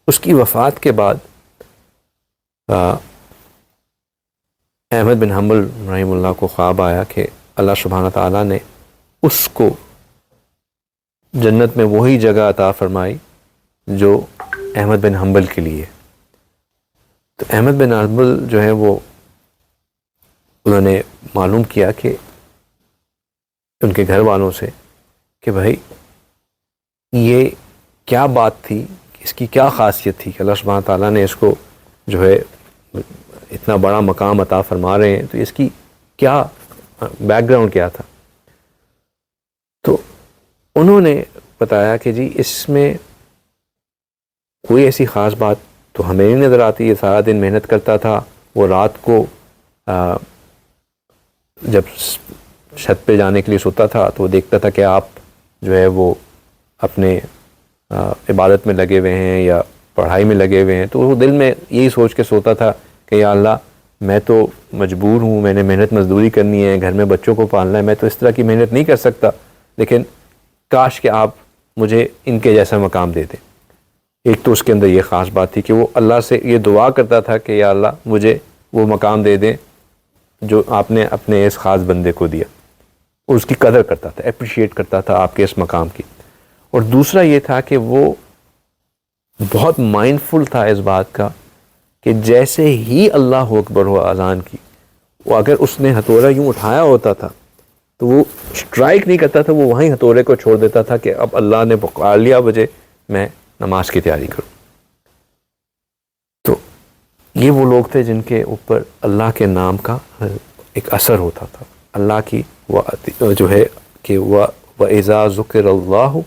اس کی وفات کے بعد احمد بن حنبل رحم اللہ کو خواب آیا کہ اللہ سبحانہ تعالیٰ نے اس کو جنت میں وہی جگہ عطا فرمائی جو احمد بن حنبل کے لیے. تو احمد بن حنبل جو ہے وہ انہوں نے معلوم کیا کہ ان کے گھر والوں سے کہ بھائی یہ کیا بات تھی, اس کی کیا خاصیت تھی کہ اللہ سبحانہ تعالیٰ نے اس کو جو ہے اتنا بڑا مقام عطا فرما رہے ہیں, تو اس کی کیا بیک گراؤنڈ کیا تھا. تو انہوں نے بتایا کہ جی اس میں کوئی ایسی خاص بات تو ہمیں نہیں نظر آتی. یہ سارا دن محنت کرتا تھا, وہ رات کو جب چھت پہ جانے کے لیے سوتا تھا تو وہ دیکھتا تھا کہ آپ جو ہے وہ اپنے عبادت میں لگے ہوئے ہیں یا پڑھائی میں لگے ہوئے ہیں, تو وہ دل میں یہی سوچ کے سوتا تھا کہ یا اللہ میں تو مجبور ہوں, میں نے محنت مزدوری کرنی ہے, گھر میں بچوں کو پالنا ہے, میں تو اس طرح کی محنت نہیں کر سکتا, لیکن کاش کہ آپ مجھے ان کے جیسا مقام دے دیں. ایک تو اس کے اندر یہ خاص بات تھی کہ وہ اللہ سے یہ دعا کرتا تھا کہ یا اللہ مجھے وہ مقام دے دیں جو آپ نے اپنے اس خاص بندے کو دیا. اس کی قدر کرتا تھا, اپریشیٹ کرتا تھا آپ کے اس مقام کی. اور دوسرا یہ تھا کہ وہ بہت مائنڈ فل تھا اس بات کا کہ جیسے ہی اللہ اکبر ہو اذان کی, وہ اگر اس نے ہتھوڑا یوں اٹھایا ہوتا تھا تو وہ اسٹرائک نہیں کرتا تھا, وہ وہیں ہتھوڑے کو چھوڑ دیتا تھا کہ اب اللہ نے پکار لیا مجھے, میں نماز کی تیاری کروں. تو یہ وہ لوگ تھے جن کے اوپر اللہ کے نام کا ایک اثر ہوتا تھا, اللہ کی جو ہے کہ وَإِذَا ذُكِرَ اللَّهُ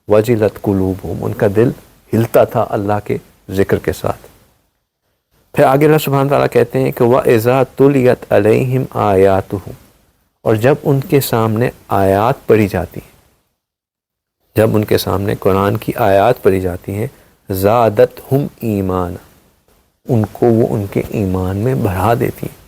وَجِلَتْ قُلُوبُهُمْ, ان کا دل ہلتا تھا اللہ کے ذکر کے ساتھ. پھر آگے اللہ سبحانہ تعالیٰ کہتے ہیں کہ وَإِذَا تُلِيَتْ عَلَيْهِمْ آيَاتُهُ, اور جب ان کے سامنے آیات پڑھی جاتی ہیں, جب ان کے سامنے قرآن کی آیات پڑھی جاتی ہیں, زَادَتْهُمْ ایمانا, ان کو وہ ان کے ایمان میں بڑھا دیتی ہیں.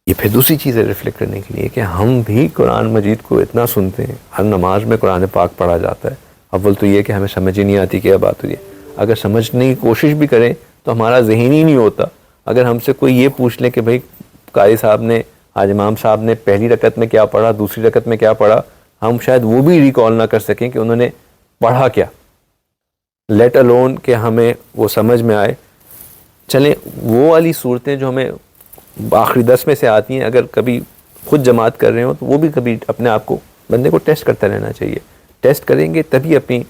یہ پھر دوسری چیز ہے ریفلیکٹ کرنے کے لیے کہ ہم بھی قرآن مجید کو اتنا سنتے ہیں, ہر نماز میں قرآن پاک پڑھا جاتا ہے. اول تو یہ کہ ہمیں سمجھ ہی نہیں آتی کیا بات ہوئی ہے, اگر سمجھنے کی کوشش بھی کریں تو ہمارا ذہن ہی نہیں ہوتا. اگر ہم سے کوئی یہ پوچھ لے کہ بھائی قاری صاحب نے آج امام صاحب نے پہلی رکعت میں کیا پڑھا, دوسری رکعت میں کیا پڑھا, ہم شاید وہ بھی ریکال نہ کر سکیں کہ انہوں نے پڑھا کیا, لیٹ الون کہ ہمیں وہ سمجھ میں آئے. چلیں وہ والی صورتیں جو ہمیں آخری 10 میں سے آتی ہیں, اگر کبھی خود جماعت کر رہے ہوں تو وہ بھی کبھی اپنے آپ کو بندے کو ٹیسٹ کرتا رہنا چاہیے. ٹیسٹ کریں گے تبھی اپنی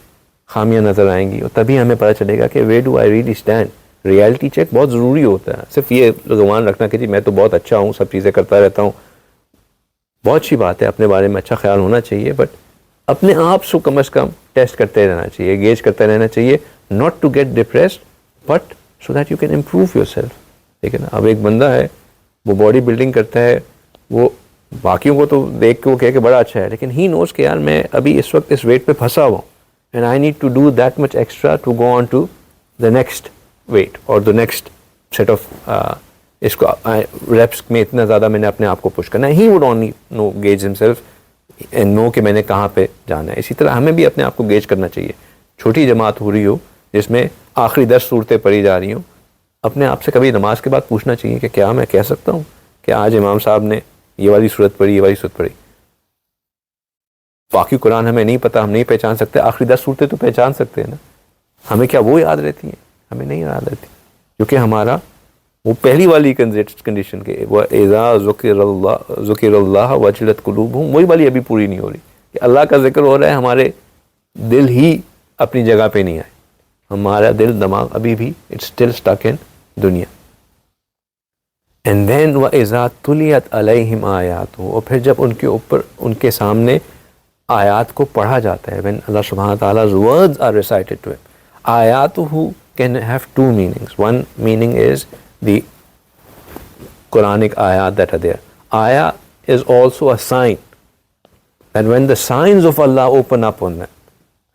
خامیاں نظر آئیں گی, اور تبھی ہمیں پتہ چلے گا کہ where do I really stand. Reality check بہت ضروری ہوتا ہے. صرف یہ گمان رکھنا کہ جی میں تو بہت اچھا ہوں, سب چیزیں کرتا رہتا ہوں, بہت اچھی بات ہے, اپنے بارے میں اچھا خیال ہونا چاہیے, بٹ اپنے آپ سے کم از کم ٹیسٹ کرتے رہنا چاہیے, گیج کرتے رہنا چاہیے, not to get depressed but so that you can improve yourself. ٹھیک ہے نا. اب ایک بندہ ہے وہ باڈی بلڈنگ کرتا ہے, وہ باقیوں کو تو دیکھ کے وہ کہہ کہ بڑا اچھا ہے, لیکن ہی نوز کہ یار میں ابھی اس وقت اس ویٹ پہ پھنسا ہوا ہوں, and I need to do that much extra to go on to the next weight or the next set of اس کو ریپس میں اتنا زیادہ میں نے اپنے آپ کو پش کرنا ہے. He would only know gauge himself and know کہ میں نے کہاں پہ جانا ہے. اسی طرح ہمیں بھی اپنے آپ کو گیج کرنا چاہیے. چھوٹی جماعت ہو رہی ہو جس میں آخری 10 صورتیں پڑھی جا رہی ہوں, اپنے آپ سے کبھی نماز کے بعد پوچھنا چاہیے کہ کیا میں کہہ سکتا ہوں کہ آج امام صاحب نے یہ والی صورت پڑھی, یہ والی صورت پڑھی. باقی قرآن ہمیں نہیں پتہ, ہم نہیں پہچان سکتے, آخری 10 صورتیں تو پہچان سکتے ہیں نا. ہمیں کیا وہ یاد رہتی ہیں؟ ہمیں نہیں یاد رہتی, کیونکہ ہمارا وہ پہلی والی کنڈیشن کے وَإِذَا ذُكِرَ اللَّهُ وَجِلَتْ قُلُوبُهُمْ, وہی والی ابھی پوری نہیں ہو رہی کہ اللہ کا ذکر ہو رہا ہے, ہمارے دل ہی اپنی جگہ پہ نہیں آئے, ہمارا دل دماغ ابھی بھی اٹس اسٹل اسٹک ان دنیا. اینڈ دین وَإِذَا تُلِيَتْ عَلَيْهِمْ آیَاتُهُ, اور پھر جب ان کے اوپر ان کے سامنے آیات کو پڑھا جاتا ہے, when Allah subhanahu wa ta'ala's words are recited to him. آیاتُهُ can have two meanings. One meaning is the Quranic ayat that are there. Ayah is also a sign, and when the signs of Allah open up on them,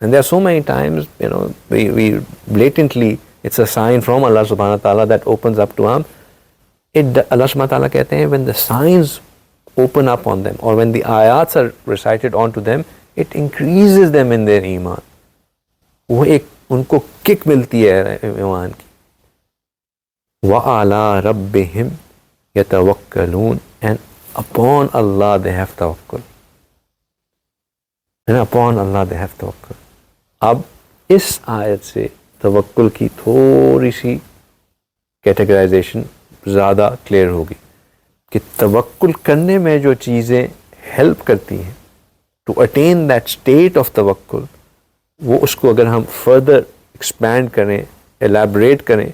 and there are so many times, you know, we blatantly, it's a sign from Allah subhanahu wa ta'ala that opens up to him. Allah subhanahu wa ta'ala kehte hain, when the signs open up on them, or when the ayats are recited onto them, it increases them in their iman. وہ ایک ان کو kick ملتی ہے ایمان کی. وَعَلَىٰ رَبِّهِمْ يَتَوَكَّلُونَ, and upon Allah they have tawakkul. and upon Allah they have tawakkul. اب اس آیت سے توکل کی تھوڑی سی کیٹیگرائزیشن زیادہ کلیئر ہوگی کہ توکل کرنے میں جو چیزیں ہیلپ کرتی ہیں to attain that state of توکل، وہ اس کو اگر ہم فردر ایکسپینڈ کریں، ایلیبریٹ کریں،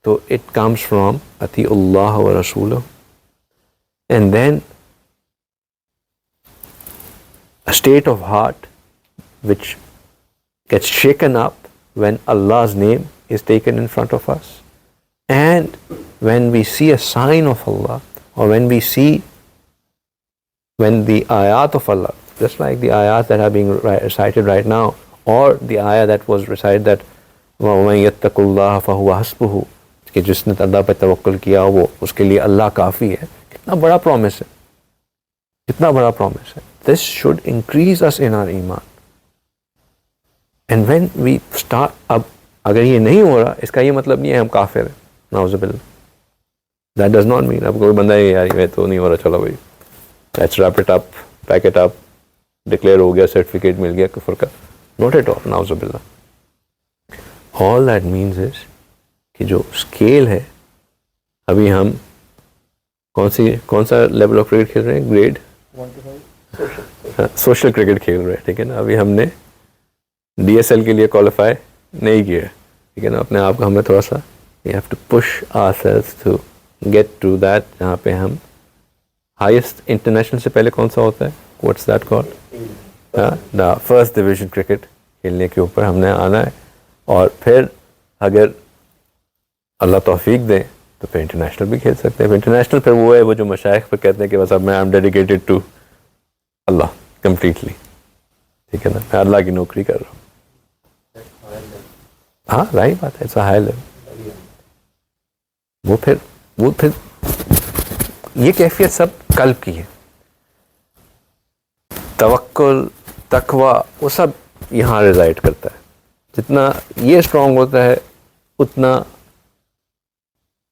تو اٹ کمز فرام اطیع اللہ و رسولہ، and then a state of heart which gets shaken up when Allah's name is taken in front of us, and when we see a sign of Allah, or when the ayat of Allah, just like the ayat that are being recited right now, or the ayah that was recited that وَمَن يَتَّقُ اللَّهَ فَهُوَ حَسْبُهُ، کہ جس نے اللہ پر توکل کیا وہ اس کے لیے اللہ کافی ہے. کتنا بڑا پرومس ہے، کتنا بڑا پرومس ہے. This should increase us in our iman. And when we start، اب اگر یہ نہیں ہو رہا اس کا یہ مطلب نہیں ہے ہم کافر ہیں، نعوذ باللہ. That does not mean اب کوئی بندہ ہے یار یہ تو نہیں ہو رہا، چلو بھائی let's wrap it up, pack it up، declare ہو گیا، سرٹیفکیٹ مل گیا کفر کا. Not at all، نعوذ باللہ. All that means is کہ جو اسکیل ہے، ابھی ہم کون سا لیول آف کرکٹ کھیل رہے ہیں؟ گریڈ سوشل کرکٹ کھیل رہے ہیں، ٹھیک ہے نا. ابھی ہم نے ڈی ایس ایل کے لیے کوالیفائی نہیں کیا، ٹھیک ہے نا. اپنے آپ کو ہمیں تھوڑا سا we have to push ourselves to get to that، جہاں پہ ہم ہائیسٹ انٹرنیشنل سے پہلے کون سا ہوتا ہے، what's that called، the first division cricket کھیلنے کے اوپر ہم نے آنا ہے. اور پھر اگر اللہ توفیق دے تو پھر انٹرنیشنل بھی کھیل سکتے ہیں. انٹرنیشنل پھر وہ ہے وہ جو مشائخ پہ کہتے ہیں کہ بس اب میں am dedicated to Allah completely, ٹھیک ہے نا، میں اللہ کی نوکری کر رہا ہوں. ہاں رائی بات ہے، اٹس اے ہائی لیول. وہ پھر یہ کیفیت سب قلب کی ہے. توکل، تقوی، وہ سب یہاں ریزائڈ کرتا ہے. جتنا یہ اسٹرانگ ہوتا ہے اتنا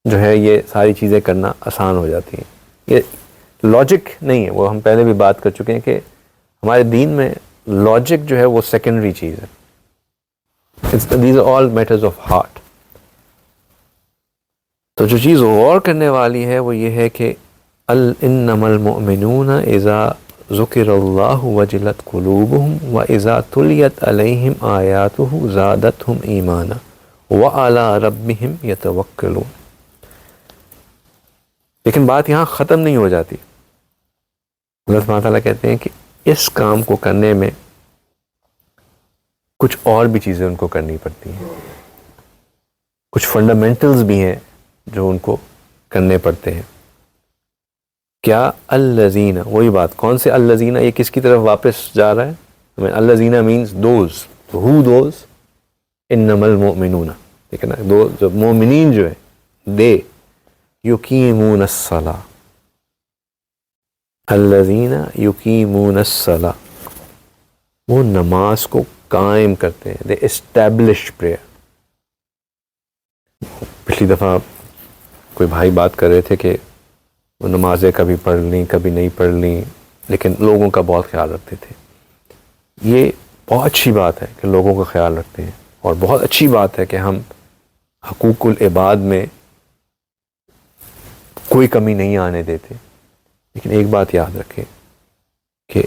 جو ہے یہ ساری چیزیں کرنا آسان ہو جاتی ہیں. یہ لاجک نہیں ہے، وہ ہم پہلے بھی بات کر چکے ہیں کہ ہمارے دین میں لاجک جو ہے وہ سیکنڈری چیز ہے. These are all matters of heart. تو جو چیز غور کرنے والی ہے وہ یہ ہے کہ انما المؤمنون اذا ذکر اللہ وجلت قلوبهم واذا تلیت علیہم آیاتہ زادتہم ایمانا وعلی ربہم یتوکلون. لیکن بات یہاں ختم نہیں ہو جاتی. اللہ سبحانہ تعالیٰ کہتے ہیں کہ اس کام کو کرنے میں کچھ اور بھی چیزیں ان کو کرنی پڑتی ہیں، کچھ فنڈامنٹلز بھی ہیں جو ان کو کرنے پڑتے ہیں. کیا؟ الذین، وہی بات، کون سے الذین؟ یہ کس کی طرف واپس جا رہا ہے؟ الذین مینز دوز، ہو دوز، انما المؤمنون، ٹھیک ہے نا، دو جو مومنین جو ہیں، دے یقیمون الصلاۃ، الذین یقیمون الصلاۃ، وہ نماز کو قائم کرتے ہیں. They establish prayer. پچھلی دفعہ کوئی بھائی بات کر رہے تھے کہ وہ نمازیں کبھی پڑھ لیں کبھی نہیں پڑھ لیں لیکن لوگوں کا بہت خیال رکھتے تھے. یہ بہت اچھی بات ہے کہ لوگوں کا خیال رکھتے ہیں، اور بہت اچھی بات ہے کہ ہم حقوق العباد میں کوئی کمی نہیں آنے دیتے. لیکن ایک بات یاد رکھیں کہ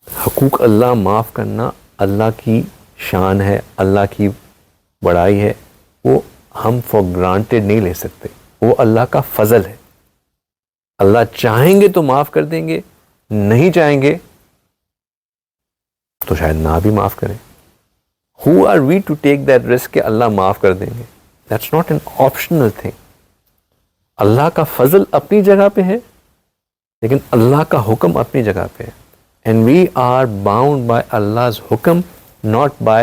حقوق اللہ معاف کرنا اللہ کی شان ہے، اللہ کی بڑائی ہے. وہ ہم فار گرانٹیڈ نہیں لے سکتے، وہ اللہ کا فضل ہے. اللہ چاہیں گے تو معاف کر دیں گے، نہیں چاہیں گے تو شاید نہ بھی معاف کریں. Who are we to take that risk کہ اللہ معاف کر دیں گے؟ That's not an optional thing. اللہ کا فضل اپنی جگہ پہ ہے لیکن اللہ کا حکم اپنی جگہ پہ ہے. And we are bound by Allah's حکم, not by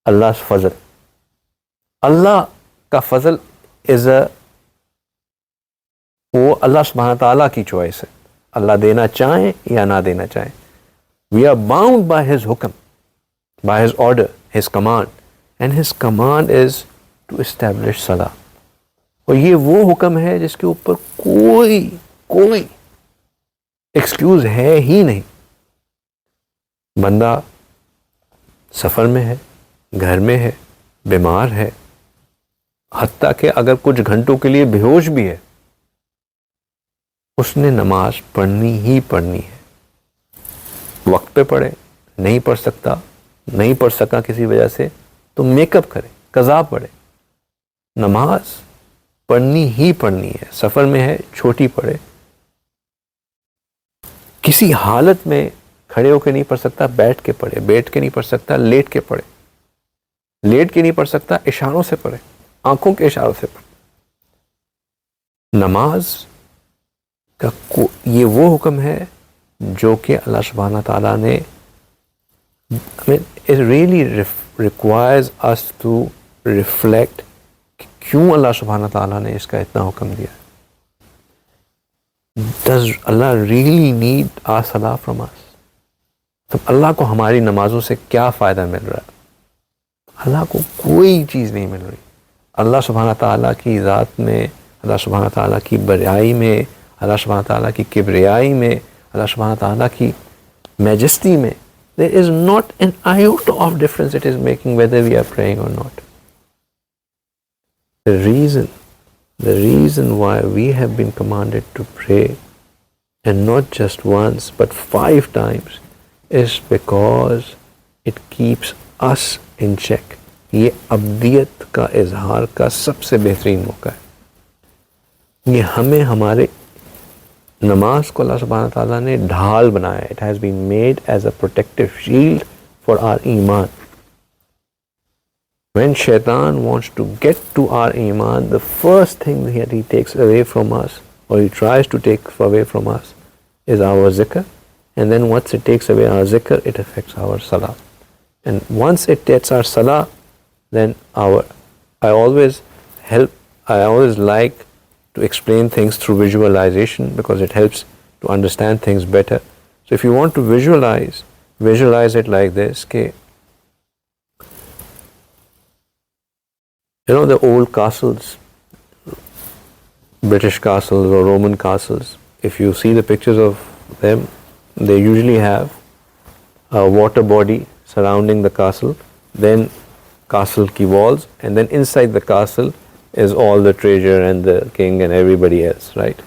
Allah's فضل. اللہ کا فضل is وہ اللہ سبحانہ تعالیٰ کی چوائس ہے. اللہ دینا چاہیں یا نہ دینا چاہیں. We are bound by His حکم, by His order, His command. And His command is to establish salah. اور یہ وہ حکم ہے جس کے اوپر کوئی ایکسکیوز ہے ہی نہیں. بندہ سفر میں ہے، گھر میں ہے، بیمار ہے، حتیٰ کہ اگر کچھ گھنٹوں کے لیے بے ہوش بھی ہے، اس نے نماز پڑھنی ہی پڑھنی ہے. وقت پہ پڑھے، نہیں پڑھ سکتا، نہیں پڑھ سکا کسی وجہ سے، تو میک اپ کرے، قضا پڑھے. نماز پڑھنی ہی پڑھنی ہے. سفر میں ہے، چھوٹی پڑھے. کسی حالت میں کھڑے ہو کے نہیں پڑھ سکتا، بیٹھ کے پڑھے. بیٹھ کے نہیں پڑھ سکتا، لیٹ کے پڑھے. لیٹ کے نہیں پڑھ سکتا، اشاروں سے پڑھے، آنکھوں کے اشاروں سے پڑھے. نماز کا یہ وہ حکم ہے جو کہ اللہ سبحانہ تعالیٰ نے it really requires us to reflect کہ کیوں اللہ سبحانہ تعالیٰ نے اس کا اتنا حکم دیا. Does Allah really need our salah from us? تو اللہ کو ہماری نمازوں سے کیا فائدہ مل رہا ہے؟ اللہ کو کوئی چیز نہیں مل رہی. اللہ سبحانہ تعالیٰ کی ذات میں، اللہ سبحانہ تعالیٰ کی بڑائی میں، اللہ سبحانہ تعالیٰ کی کبریائی میں، اللہ سبحانہ تعالیٰ کی میجسٹی میں there is not an iota of difference it is making whether we are praying or not. The reason why we have been commanded to pray, and not just once but 5 times, is because it keeps us in check. یہ ابدیت کا اظہار کا سب سے بہترین موقع ہے. یہ ہمیں ہمارے نماز کو اللہ سبحانہ تعالیٰ نے ڈھال بنایا. It has been made as a protective shield for our iman. When shaitan wants to get to our iman, the first thing that he takes away from us, or he tries to take away from us, is our zikr. And then once it takes away our zikr, it affects our salah. And once it gets our salah, then I always like to explain things through visualization because it helps to understand things better. So if you want to visualize it like this, کہ you know the old castles, British castles or Roman castles, if you see the pictures of them, they usually have a water body surrounding the castle, then castle ki walls, and then inside the castle is all the treasure and the king and everybody else, right?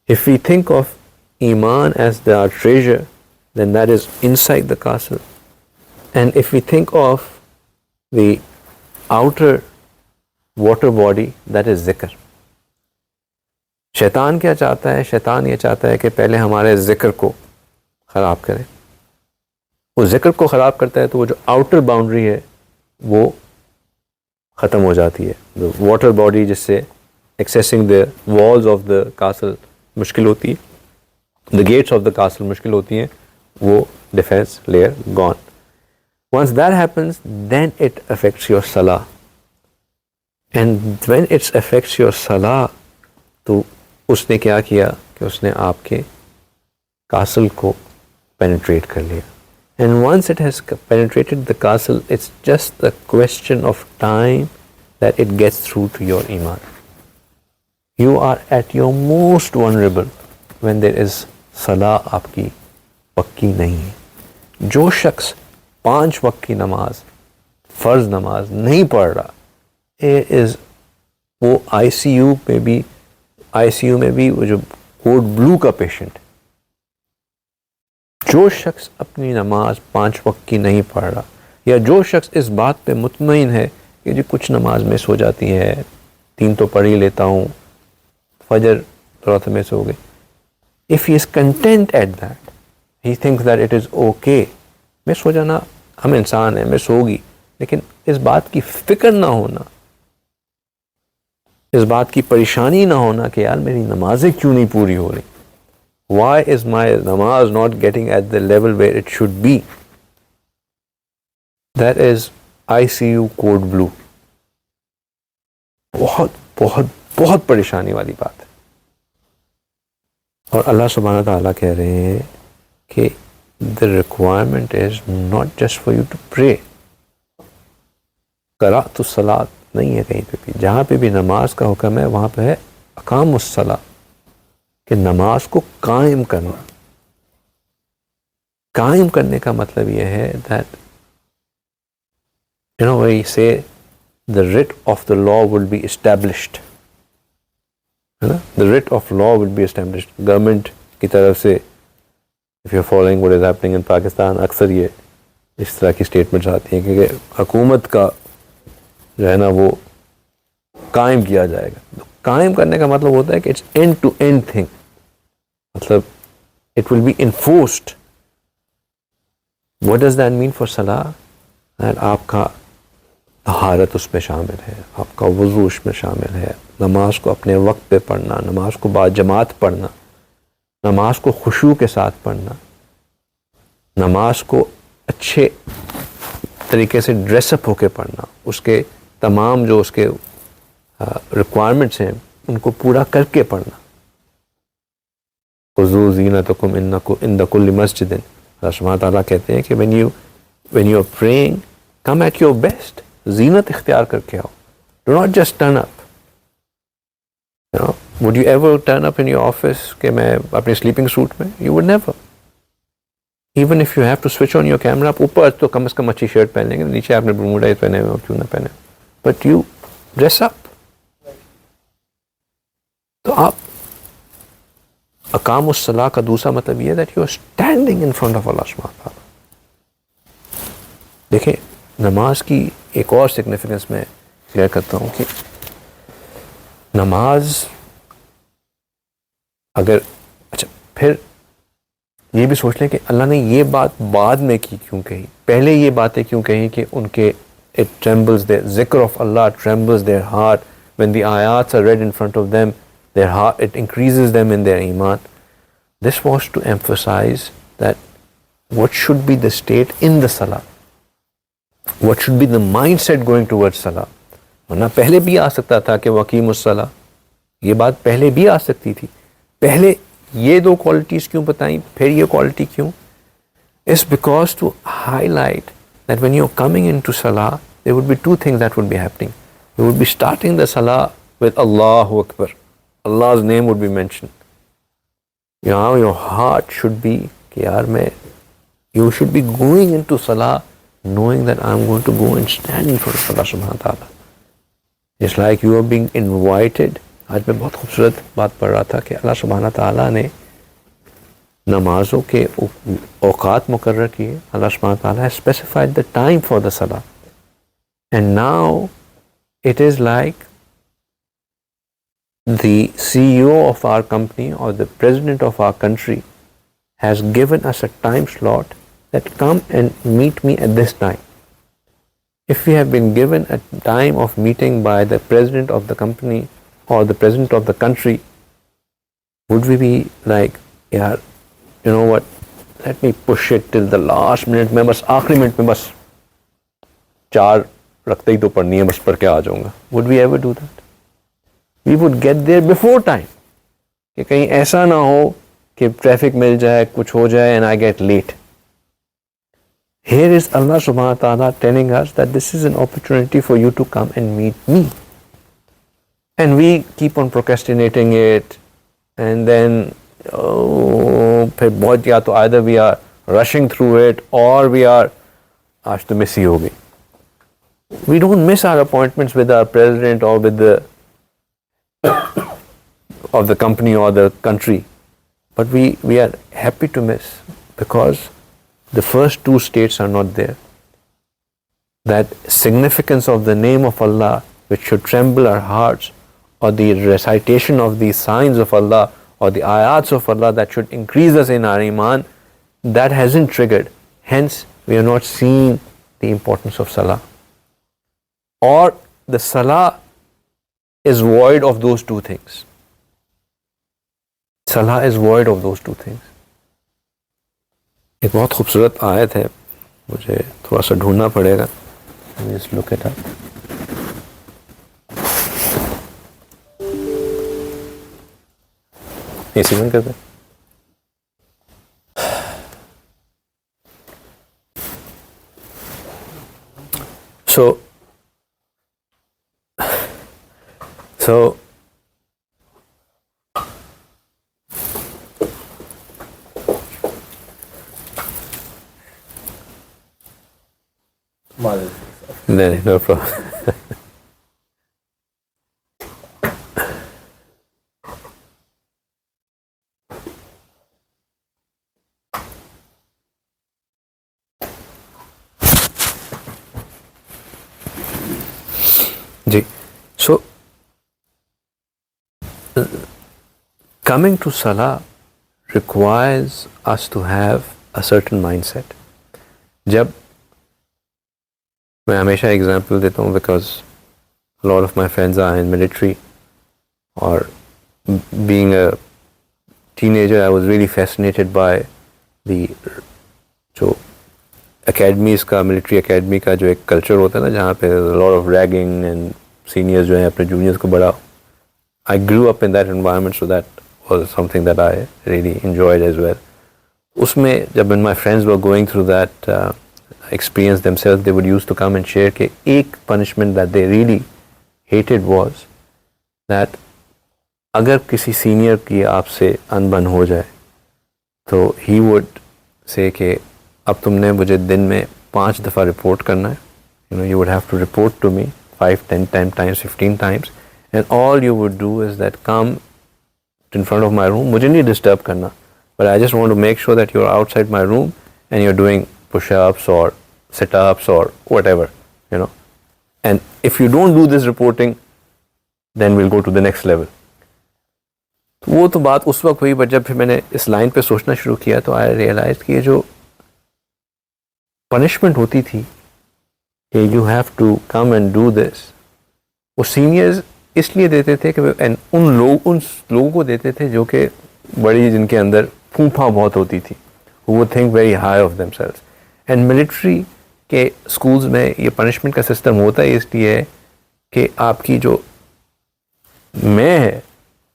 If we think of Iman as our treasure, then that is inside the castle. And if we think of the outer water body, that is zikr. شیطان کیا چاہتا ہے؟ شیطان یہ چاہتا ہے کہ پہلے ہمارے ذکر کو خراب کرے. وہ ذکر کو خراب کرتا ہے تو وہ جو آؤٹر باؤنڈری ہے وہ ختم ہو جاتی ہے. واٹر باڈی جس سے accessing the walls of the castle مشکل ہوتی ہے، the gates of the castle مشکل ہوتی ہیں، وہ defence layer gone. Once that happens then it affects your صلاح. And when it's affects your صلاح، تو اس نے کیا کیا کہ اس نے آپ کے کاسل کو پینیٹریٹ کر لیا. And once it has penetrated the castle, it's just the question of time that it gets through to your iman. You are at your most vulnerable when there is salah آپ کی پکی نہیں ہے. جو شخص 5 وقت کی نماز، فرض نماز نہیں پڑھ رہا، وہ آئی سی یو میں بھی وہ جو کوڈ بلو کا پیشنٹ. جو شخص اپنی نماز 5 وقت کی نہیں پڑھ رہا، یا جو شخص اس بات پہ مطمئن ہے کہ جی کچھ نماز مس ہو جاتی ہے، 3 تو پڑھ ہی لیتا ہوں، فجر تھوڑا سا مس ہو گئی. if he is content at that, he thinks that it is okay. مس ہو جانا، ہم انسان ہیں، مس ہوگی، لیکن اس بات کی فکر نہ ہونا، اس بات کی پریشانی نہ ہونا کہ یار میری نمازیں کیوں نہیں پوری ہو رہی. Why is my namaz not getting at the level where it should be? That is ICU code blue. بہت بہت بہت پریشانی والی بات ہے. اور اللہ سبحانہ تعالیٰ کہہ رہے ہیں کہ the requirement is not just for you to pray. قرأت الصلاۃ نہیں ہے کہیں پہ بھی. جہاں پہ بھی نماز کا حکم ہے وہاں پہ ہے اقام الصلاۃ، کہ نماز کو قائم کرنا. قائم کرنے کا مطلب یہ ہے that we say the writ of the law will be established. The writ of law will be established. Government کی طرف سے if you're following what is happening in Pakistan, اکثر یہ اس طرح کی اسٹیٹمنٹس آتی ہیں کہ حکومت کا جو ہے نا وہ قائم کیا جائے گا. قائم کرنے کا مطلب ہوتا ہے کہ it's end to end thing, مطلب it will be enforced. What does that mean for صلاح؟ آپ کا طہارت اس میں شامل ہے, آپ کا وضو اس میں شامل ہے, نماز کو اپنے وقت پہ پڑھنا, نماز کو با جماعت پڑھنا, نماز کو خشوع کے ساتھ پڑھنا, نماز کو اچھے طریقے سے ڈریس اپ ہو کے پڑھنا, اس کے تمام جو اس کے ریکوائرمنٹس ہیں ان کو پورا کر کے پڑھنا. خذوا زینتکم عند کل مسجد. اللہ سبحانہ تعالیٰ کہتے ہیں کہ when you are praying, come at your best. زینت اختیار کر کے آؤ. Do not just turn up. Would you ever turn up in your office کہ میں اپنے سلیپنگ سوٹ میں؟ You would never. Even if you have to switch on your camera, آپ اوپر تو کم از کم اچھی شرٹ پہن لیں گے, نیچے آپ نے برموڈا پہنے ہوئے کیوں نہ پہنے. But you dress up. تو آپ اقام الصلاح کا دوسرا مطلب یہ ہے that you are standing in front of Allah سبحانہ تعالیٰ. دیکھیں نماز کی ایک اور سگنیفیکنس میں کلیئر کرتا ہوں کہ نماز اگر اچھا پھر یہ بھی سوچ لیں کہ اللہ نے یہ بات بعد میں کی کیوں کہی, پہلے یہ باتیں کیوں کہیں کہ ان کے it trembles their ذکر of Allah trembles their heart when the ayats are read in front of them, their heart, it increases them in their iman. This was to emphasize that what should be the state in the salah, what should be the mindset going towards salah. ورنہ پہلے بھی آ سکتا تھا کہ وقیم الصلاح, یہ بات پہلے بھی آ سکتی تھی. پہلے یہ دو کوالٹیز کیوں بتائیں, پھر یہ کوالٹی کیوں؟ It's because to highlight that when you're coming into salah, there would be two things that would be happening. You would be starting the salah with Allahu Akbar. Allah's name would be mentioned. Now your heart should be کہ یار میں, you should be going into salah knowing that I'm going to go and stand in front of Allah subhanahu wa ta'ala. It's like you are being invited. آج میں بہت خوبصورت بات پڑھ رہا تھا کہ اللہ سبحانہ تعالیٰ نے نمازوں کے اوقات مقرر کیے. اللہ سبحانہ تعالیٰ has specified the time for the salah. And now it is like the CEO of our company or the president of our country has given us a time slot that come and meet me at this time. If we have been given a time of meeting by the president of the company or the president of the country, would we be like, yeah, you know what, let me push it till the last minute میں بس آخری minute میں بس 4 رکھتے ہی تو پڑھنی ہے, بس پڑھ کے آ جاؤں گا. Would we ever do that? We would get there before time. کہ کہیں ایسا نہ ہو کہ ٹریفک مل جائے, کچھ ہو جائے and I get late. Here is Allah subhanahu wa ta'ala telling us that this is an opportunity for you to come and meet me. And we keep on procrastinating it, and then پھر بہت یا تو either we are rushing through it or we are آج تو مس ہی ہو گئی. We don't miss our appointments with our president or with the of the company or the country, but we are happy to miss because the first 2 states are not there. That significance of the name of Allah which should tremble our hearts, or the recitation of the signs of Allah or the ayats of Allah that should increase us in our iman, that hasn't triggered. Hence we are not seeing the importance of salah, or the salah is void of those 2 things. Salah is void of those 2 things. ایک بہت خوبصورت آیت ہے, مجھے تھوڑا سا ڈھونڈنا پڑے گا. Let me just look it up. اے سی بند کر دیں. So No problem. G so coming to Salah requires us to have a certain mindset. جب میں ہمیشہ ایگزامپل دیتا ہوں because a lot of my friends are in military, اور being a teenager I was really fascinated by the جو academies کا, military academy کا جو ایک کلچر ہوتا ہے نا, جہاں پہ lot of ragging and seniors جو ہیں اپنے juniors کو بڑا, I grew up in that environment, so that was something that I really enjoyed as well. اس میں جب when my friends were going through that experience themselves, they would used to come and share کہ ایک punishment that they really hated was that اگر کسی senior کی آپ سے انبن ہو جائے تو he would say کہ اب تم نے مجھے دن میں 5 دفعہ رپورٹ کرنا ہے, you would have to report to me 5, 10 times, 15 times, and all you would do is that come in front of my room, مجھے نہیں ڈسٹرب کرنا, but I just want to make sure that you're outside my room and you're doing push-ups or sit-ups or whatever, and if you don't do this reporting, then we'll go to the next level. وہ تو بات اس وقت ہوئی, but جب پھر میں نے اس line پہ سوچنا شروع کیا تو آئی ریئلائز کہ یہ جو پنشمنٹ ہوتی تھی کہ you have to come and do this, وہ سینئرز اس لیے دیتے تھے کہ ان لوگوں کو دیتے تھے جو کہ بڑی, جن کے اندر پھوپھا بہت ہوتی تھی, وہ think very high of them selves. And military کے اسکولز میں یہ پنشمنٹ کا سسٹم ہوتا ہے اس لیے کہ آپ کی جو میں ہے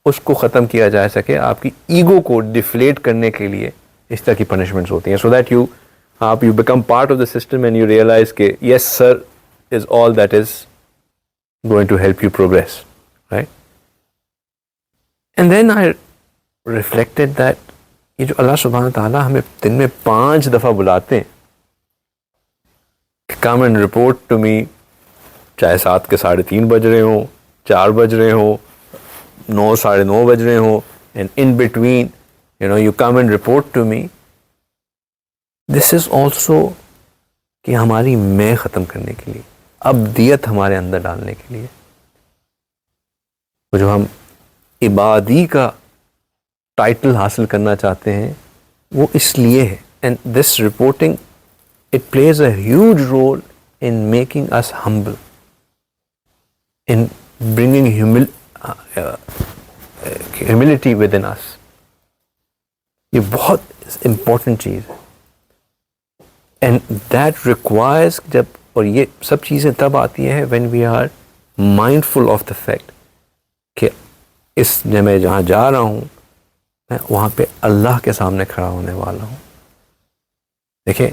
اس کو ختم کیا جا سکے, آپ کی ایگو کو ڈیفلیٹ کرنے کے لیے اس طرح کی پنشمنٹس ہوتی ہیں, so that you become part of the system and you realise کہ yes sir is all that is going to help you progress, right. And then I reflected that یہ جو اللہ سبحانہ تعالیٰ ہمیں دن میں 5 دفعہ بلاتے ہیں, come and report to me, چاہے 7 کے 3:30 بج رہے ہوں, 4 بج رہے ہوں, 9 9:30 بج رہے ہوں, and in between you come and report to me. This is also کہ ہماری میں ختم کرنے کے لیے, ابدیت ہمارے اندر ڈالنے کے لیے. جو ہم عبادی کا ٹائٹل حاصل کرنا چاہتے ہیں وہ اس لیے ہے. and this reporting, it plays a huge role in making us humble, in bringing humility within us. یہ بہت امپورٹنٹ چیز ہے, اینڈ دیٹ ریکوائرز, جب, اور یہ سب چیزیں تب آتی ہیں when we are mindful of the fact کہ اس میں جہاں جا رہا ہوں میں وہاں پہ اللہ کے سامنے کھڑا ہونے والا ہوں. دیکھیں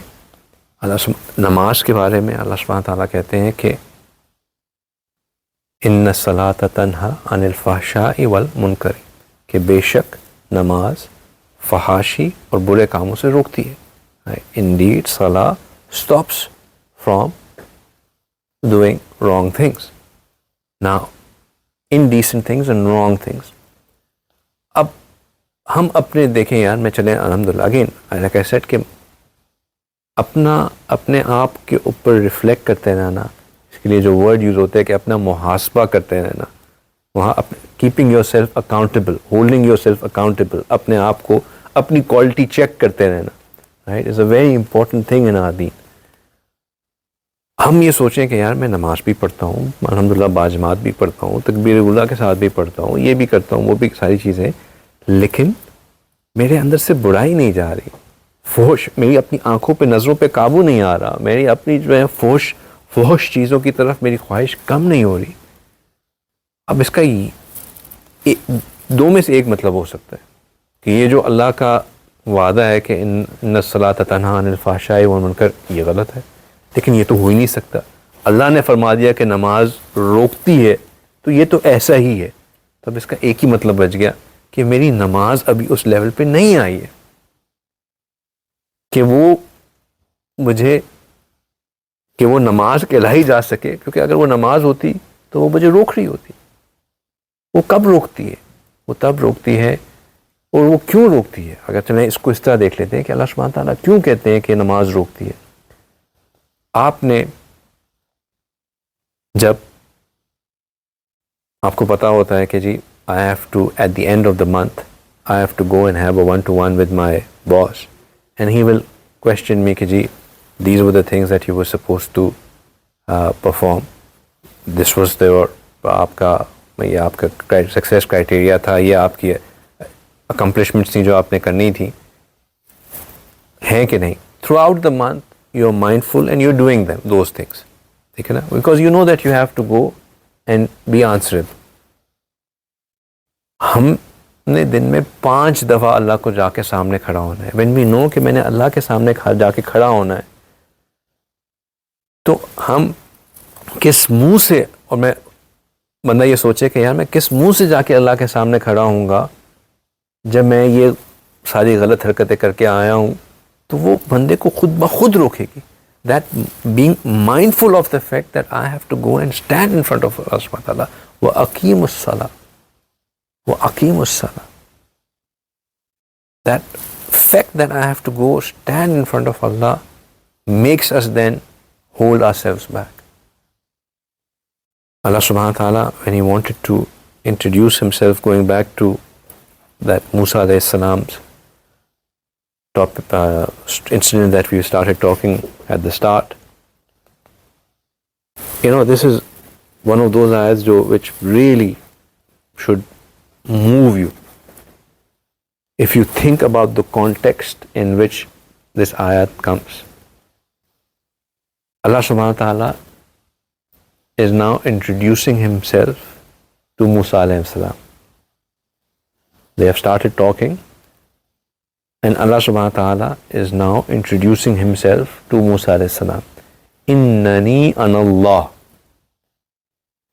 نماز کے بارے میں اللہ سبحانہ تعالیٰ کہتے ہیں کہ ان الصلاۃ تنہا عن الفحشاء والمنکر, کہ بے شک نماز فحاشی اور برے کاموں سے روکتی ہے. Indeed, Salah stops from doing wrong things. Now, indecent things and wrong things. اب ہم اپنے دیکھیں یار, میں چلیں الحمدللہ, اگین like I said کہ اپنے آپ کے اوپر ریفلیکٹ کرتے رہنا, اس کے لیے جو ورڈ یوز ہوتے ہیں کہ اپنا محاسبہ کرتے رہنا, وہاں keeping yourself accountable, holding yourself accountable, اپنے آپ کو اپنی کوالٹی چیک کرتے رہنا, right, is a very important thing in our دین. ہم یہ سوچیں کہ یار میں نماز بھی پڑھتا ہوں, الحمدللہ باجماعت بھی پڑھتا ہوں, تکبیر اولیٰ کے ساتھ بھی پڑھتا ہوں, یہ بھی کرتا ہوں, وہ بھی ساری چیزیں, لیکن میرے اندر سے برائی نہیں جا رہی, فحش, میری اپنی آنکھوں پہ نظروں پہ قابو نہیں آ رہا, میری اپنی جو ہے فحش چیزوں کی طرف میری خواہش کم نہیں ہو رہی. اب اس کا دو میں سے ایک مطلب ہو سکتا ہے کہ یہ جو اللہ کا وعدہ ہے کہ ان الصلاۃ تنہا عن الفحشاء والمنکر, یہ غلط ہے, لیکن یہ تو ہو ہی نہیں سکتا. اللہ نے فرما دیا کہ نماز روکتی ہے تو یہ تو ایسا ہی ہے. تب اس کا ایک ہی مطلب بچ گیا کہ میری نماز ابھی اس لیول پہ نہیں آئی ہے کہ وہ مجھے کہ وہ نماز کہلائی جا سکے، کیونکہ اگر وہ نماز ہوتی تو وہ مجھے روک رہی ہوتی. وہ کب روکتی ہے؟ وہ تب روکتی ہے. اور وہ کیوں روکتی ہے؟ اگر چلیں اس کو اس طرح دیکھ لیتے ہیں کہ اللہ سبحانہ تعالیٰ کیوں کہتے ہیں کہ نماز روکتی ہے. آپ نے جب آپ کو پتا ہوتا ہے کہ جی I have to at the end of the month I have to go and have a one-to-one with my boss and he will question me کہ جی these were the things that you were supposed to perform, this was your آپ کا یہ آپ کا success criteria تھا، یہ آپ کی اکمپلشمنٹس تھیں جو آپ نے کرنی تھی، ہیں کہ نہیں. Throughout the month you are mindful and you are doing them those things, ٹھیک ہے نا، because you know that you have to go and be answerable. ہم نے دن میں 5 دفعہ اللہ کو جا کے سامنے کھڑا ہونا ہے. وین وی نو کہ میں نے اللہ کے سامنے جا کے کھڑا ہونا ہے، تو ہم کس منہ سے، اور میں بندہ یہ سوچے کہ یار میں کس منہ سے جا کے اللہ کے سامنے کھڑا ہوں گا جب میں یہ ساری غلط حرکتیں کر کے آیا ہوں، تو وہ بندے کو خود بخود روکے گی. That being mindful of the fact that I have to go and stand in front of Allah subhanahu wa ta'ala وَأَقِيمُ الصَّلَاةَ وَأَقِيمُ الصَّلَاةَ. That fact that I have to go stand in front of Allah makes us then hold ourselves back. Allah subhanahu wa ta'ala, when he wanted to introduce himself, going back to that Musa alayhi salam's incident that we started talking at the start, you know, this is one of those ayats which really should move you if you think about the context in which this ayat comes. Allah subhanahu wa ta'ala is now introducing himself to Musa alayhi salam. They have started talking, and Allah subhanahu wa ta'ala is now introducing himself to Musa alayhi salam. Innani ana Allah.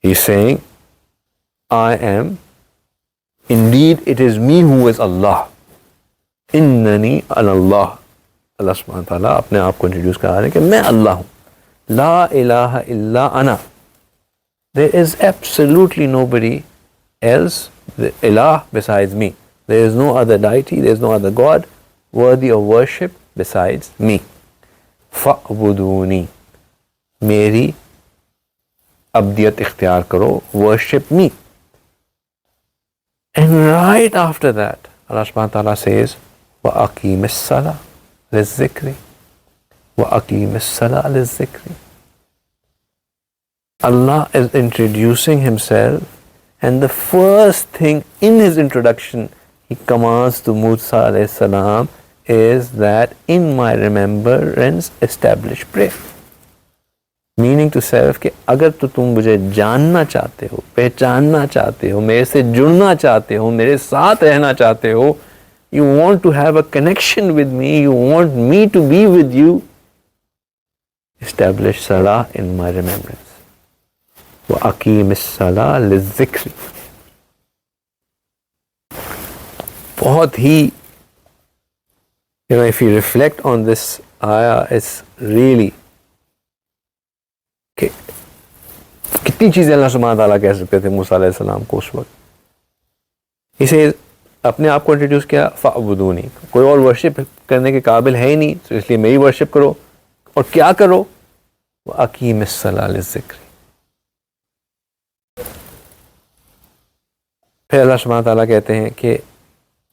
He's saying, I am, indeed it is me who is Allah. Innani ana Allah. Allah subhanahu wa ta'ala اپنے آپ کو introduce کرا رہے ہیں کہ میں اللہ ہوں. لا الہ الا انا. There is absolutely nobody else, the ilah, besides me. There is no other deity, there is no other God worthy of worship besides me. فَأْبُدُونِي. میری عبدیت اختیار کرو, worship me. And right after that, Allah subhanahu wa ta'ala says, وَأَقِيمِ الصَّلَاةَ لِلذِّكْرِ وَأَقِيمِ الصَّلَاةَ لِلذِّكْرِ. Allah is introducing himself, and the first thing in his introduction he commands to Musa alayhi salam is that in my remembrance establish prayer. Meaning to self کہ اگر تو تم مجھے جاننا چاہتے ہو, پہچاننا چاہتے ہو, میرے سے جڑنا چاہتے ہو, میرے ساتھ رہنا چاہتے ہو, you want to have a connection with me, you want me to be with you, establish salah in my remembrance. وَأَقِيمِ الصَّلَاةَ لِلذِّكْرِ. بہت ہی, if you reflect on this ayah, it's really کہ کتنی چیزیں اللہ سبحانہ تعالیٰ کہہ سکتے تھے موسیٰ علیہ السلام کو اس وقت. اسے اپنے آپ کو انٹروڈیوس کیا, فَأْبُدُونِی. کوئی اور ورشپ کرنے کے قابل ہے ہی نہیں, تو اس لیے میری ورشپ کرو. اور کیا کرو؟ وَأَقِيمِ الصَّلَاةَ لِلذِّكْرِ. پھر اللہ سبحانہ تعالیٰ کہتے ہیں کہ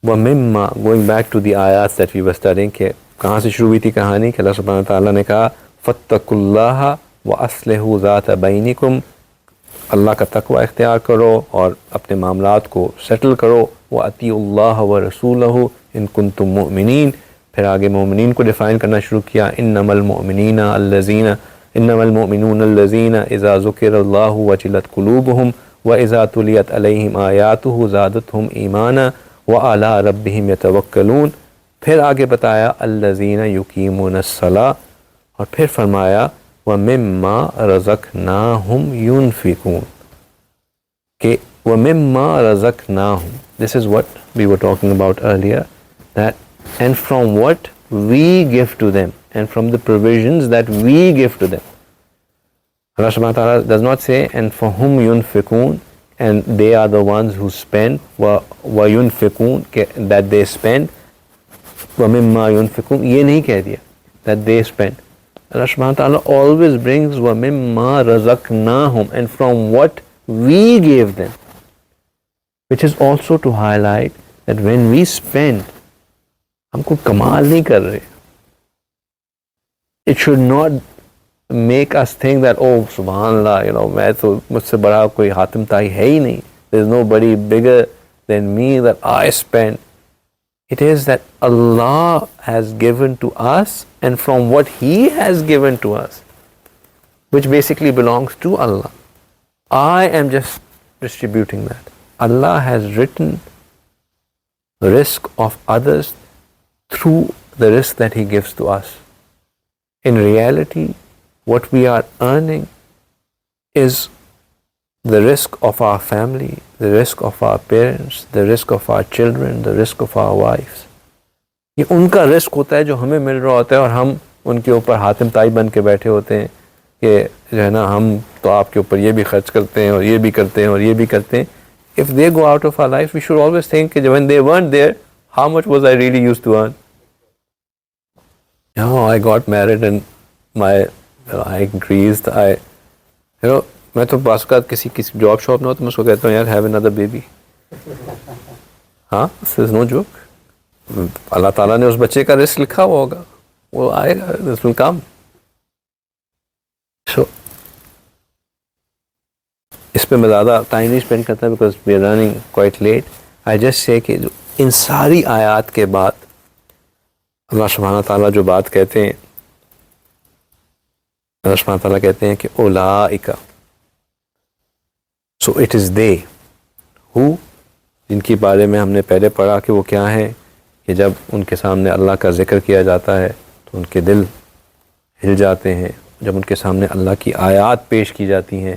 وَمِمَّا, going back to the ayats that we were studying, کہ کہاں سے شروع ہوئی تھی کہانی, کہ اللہ سبحانہ تعالیٰ نے کہا فَاتَّقُوا اللَّهَ وَأَصْلِحُوا ذَاتَ بَيْنِكُمْ. اللہ کا تقوی اختیار کرو اور اپنے معاملات کو سیٹل کرو. وَأَطِیعُوا اللَّهَ وَرَسُولَهُ إِن كُنتُم مُؤْمِنِینَ. پھر آگے مومنین کو ڈیفائن کرنا شروع کیا. إِنَّمَا الْمُؤْمِنُونَ الَّذِينَ إِذَا ذُكِرَ اللَّهُ وَجِلَتْ قُلُوبُهُمْ وَإِذَا تُلِيَتْ عَلَيْهِمْ آيَاتُهُ زَادَتْهُمْ إِيمَانًا وَعَلَىٰ رَبِّهِمْ يَتَوَكَّلُونَ. پھر آگے بتایا الَّذِينَ يُقِيمُونَ الصَّلَاةَ, اور پھر فرمایا وَمِمَّا رَزَقْنَاهُمْ يُنْفِقُونَ, کہ وَمِمَّا رَزَقْنَاهُمْ. This is what we were talking about earlier, that and from what we give to them, and from the provisions that we give to them. Allah subhanahu wa ta'ala does not say, and for whom yunfikun, and they are the ones who spend, wa yunfikun, that they spend, wa mimma yunfikun, ye nahi keh diya, that they spend. Allah subhanahu wa ta'ala always brings wa mimma razaqnahum, and from what we gave them, which is also to highlight that when we spend, ہم کو کمال نہیں کر رہے. It should not make us think that, oh, subhanallah, میں تو مجھ سے بڑا کوئی حاتم تائی ہے ہی نہیں. There's nobody bigger than me that I spend. It is that Allah has given to us, and from what He has given to us, which basically belongs to Allah, I am just distributing that. Allah has written the risk of others through the risk that He gives to us. In reality, what we are earning is the risk of our family, the risk of our parents, the risk of our children, the risk of our wives. یہ ان کا رزق ہوتا ہے جو ہمیں مل رہا ہوتا ہے، اور ہم ان کے اوپر حاتم تائی بن کے بیٹھے ہوتے ہیں کہ جو ہے نا ہم تو آپ کے اوپر یہ بھی خرچ کرتے ہیں اور یہ بھی کرتے ہیں اور یہ بھی کرتے ہیں. If they go out of our lives, we should always think that when they weren't there, how much was I really used to earn? I got married and I increased. میں تو بعض اوقات کسی جاب شاپ نہ ہو تو میں اس کو کہتا ہوں یار have another baby. This is no joke. اللہ تعالیٰ نے اس بچے کا رزق لکھا ہوا ہوگا، وہ آئے گا، this will come. So اس پہ میں زیادہ ٹائم نہیں اسپینڈ کرتا because we are running quite late. I just say کہ ان ساری آیات کے بعد اللہ سبحانہ تعالیٰ جو بات کہتے ہیں، اللہ سبحانہ تعالیٰ کہتے ہیں کہ اولئک، سو اٹ از دے ہو، جن کے بارے میں ہم نے پہلے پڑھا کہ وہ کیا ہیں، کہ جب ان کے سامنے اللہ کا ذکر کیا جاتا ہے تو ان کے دل ہل جاتے ہیں. جب ان کے سامنے اللہ کی آیات پیش کی جاتی ہیں،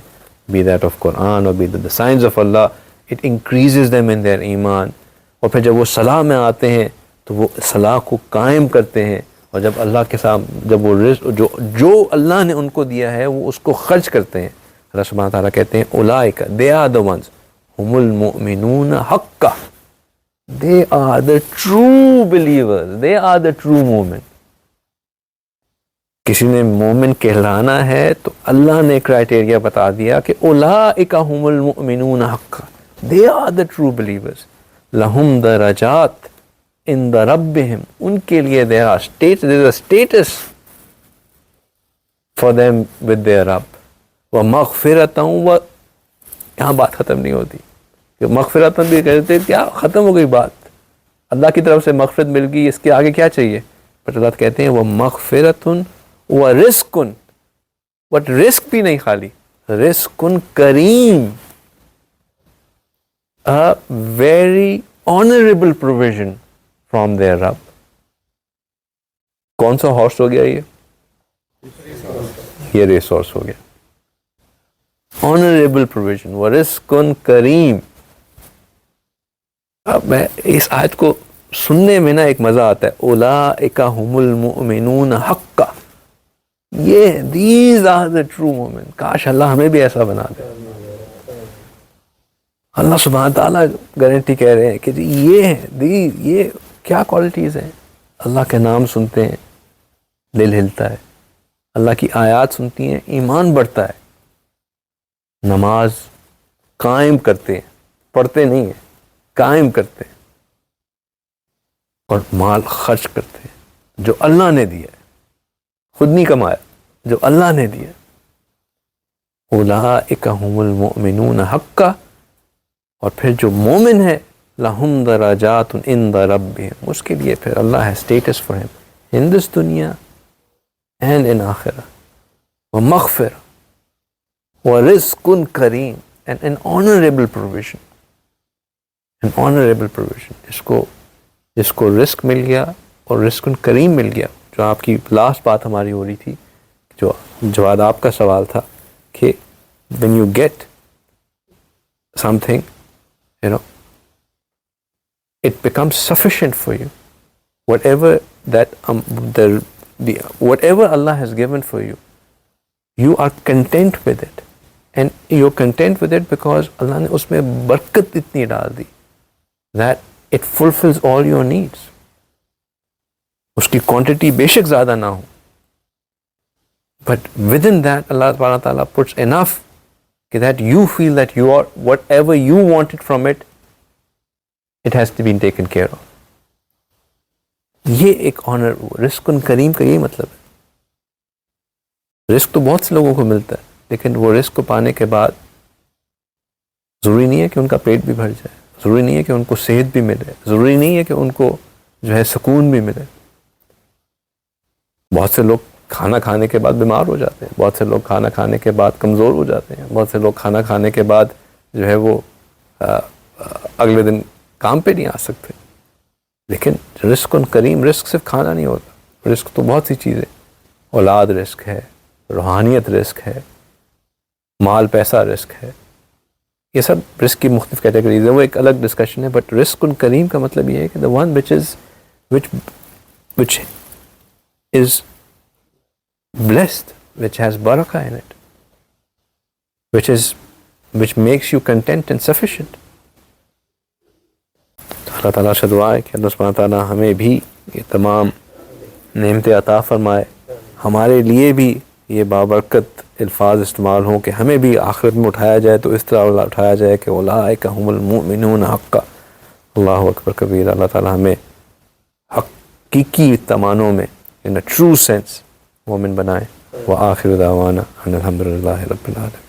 be that of Quran or be that the signs of Allah, it increases them in their ایمان. اور پھر جب وہ صلاح میں آتے ہیں تو وہ صلاح کو قائم کرتے ہیں، اور جب اللہ کے سامنے جب وہ رزق جو اللہ نے ان کو دیا ہے وہ اس کو خرچ کرتے ہیں. اللہ سبحانہ تعالیٰ کہتے ہیں اولئک they are the ones هم المؤمنون حقا, they are the true believers, they are the true مومن. کسی نے مومن کہلانا ہے تو اللہ نے کرائٹیریا بتا دیا کہ اولئک هم المؤمنون حقا, they are the true believers. لہم درجات عند ربہم, ان کے لیے there is a status for them with their رب. ومغفرۃ, و یہاں بات ختم نہیں ہوتی کہ مغفرۃ بھی کہتے کیا ختم ہو گئی بات, اللہ کی طرف سے مغفرت مل گئی, اس کے آگے کیا چاہیے؟ بٹ اللہ کہتے ہیں ومغفرۃ ورزق, بٹ رزق بھی نہیں خالی, رزق کریم, a very honorable provision from their رب. کون سا ہارس ہو گیا یہ ریسورس ہو گیا, honorable provision, ورزق کریم. اب میں اس آیت کو سننے میں نا ایک مزہ آتا ہے, اولئک هم المؤمنون حقا, یہ these are the true women. کاش اللہ ہمیں بھی ایسا بنا دے. اللہ سبحانہ تعالیٰ گارنٹی کہہ رہے ہیں کہ جی یہ کیا کوالٹیز ہیں. اللہ کے نام سنتے ہیں دل ہلتا ہے, اللہ کی آیات سنتی ہیں ایمان بڑھتا ہے, نماز قائم کرتے ہیں, پڑھتے نہیں ہیں, قائم کرتے ہیں, اور مال خرچ کرتے ہیں جو اللہ نے دیا ہے, خود نہیں کمایا, جو اللہ نے دیا. اولئک هم المؤمنون حقا, اور پھر جو مومن ہے لہم درجات عند ربہم, اس کے لیے پھر اللہ ہے اسٹیٹس فار ہم ان دس دنیا اینڈ ان آخرہ. ومغفرہ ورزق کریم, and an honorable provision, an honorable provision. جس کو رزق مل گیا اور رزق کریم مل گیا, جو آپ کی لاسٹ بات ہماری ہو رہی تھی, جو جواد آپ کا سوال تھا کہ when you get something, it becomes sufficient for you. Whatever that whatever Allah has given for you, you are content with it, and you're content with it because اللہ نے اس میں برکت اتنی ڈال دی that it fulfills all your needs. اس کی quantity بے شک زیادہ نہ ہو, but within that اللہ سبحانہ تعالیٰ puts enough that you feel that you are whatever you wanted from it, it has to be taken care of. یہ ایک آنر, رزق کریم کا یہی مطلب ہے. رزق تو بہت سے لوگوں کو ملتا ہے, لیکن وہ رزق کو پانے کے بعد ضروری نہیں ہے کہ ان کا پیٹ بھی بھر جائے, ضروری نہیں ہے کہ ان کو صحت بھی ملے, ضروری نہیں ہے کہ ان کو جو ہے سکون بھی ملے. بہت سے لوگ کھانا کھانے کے بعد بیمار ہو جاتے ہیں, بہت سے لوگ کھانا کھانے کے بعد کمزور ہو جاتے ہیں, بہت سے لوگ کھانا کھانے کے بعد جو ہے وہ اگلے دن کام پہ نہیں آ سکتے. لیکن رزق کریم, رزق صرف کھانا نہیں ہوتا, رزق تو بہت سی چیزیں, اولاد رزق ہے, روحانیت رزق ہے, مال پیسہ رزق ہے, یہ سب رزق کی مختلف کیٹیگریز ہیں, وہ ایک الگ ڈسکشن ہے. بٹ رزق کریم کا مطلب یہ ہے کہ the one which is blessed, which has barakah in it, which makes you content and sufficient. اللہ تعالیٰ سے دعا ہے کہ اللہ سبحانہ تعالیٰ ہمیں بھی یہ تمام نعمتیں عطا فرمائے, ہمارے لیے بھی یہ بابرکت الفاظ استعمال ہوں کہ ہمیں بھی آخرت میں اٹھایا جائے تو اس طرح اٹھایا جائے کہ اولئک هم المؤمنون حقا. اللہ اکبر کبیر. اللہ تعالیٰ ہمیں حقیقی تمانوں میں in a true sense مومن بنائے. وآخر دعوانا ان الحمد للہ رب العالمین.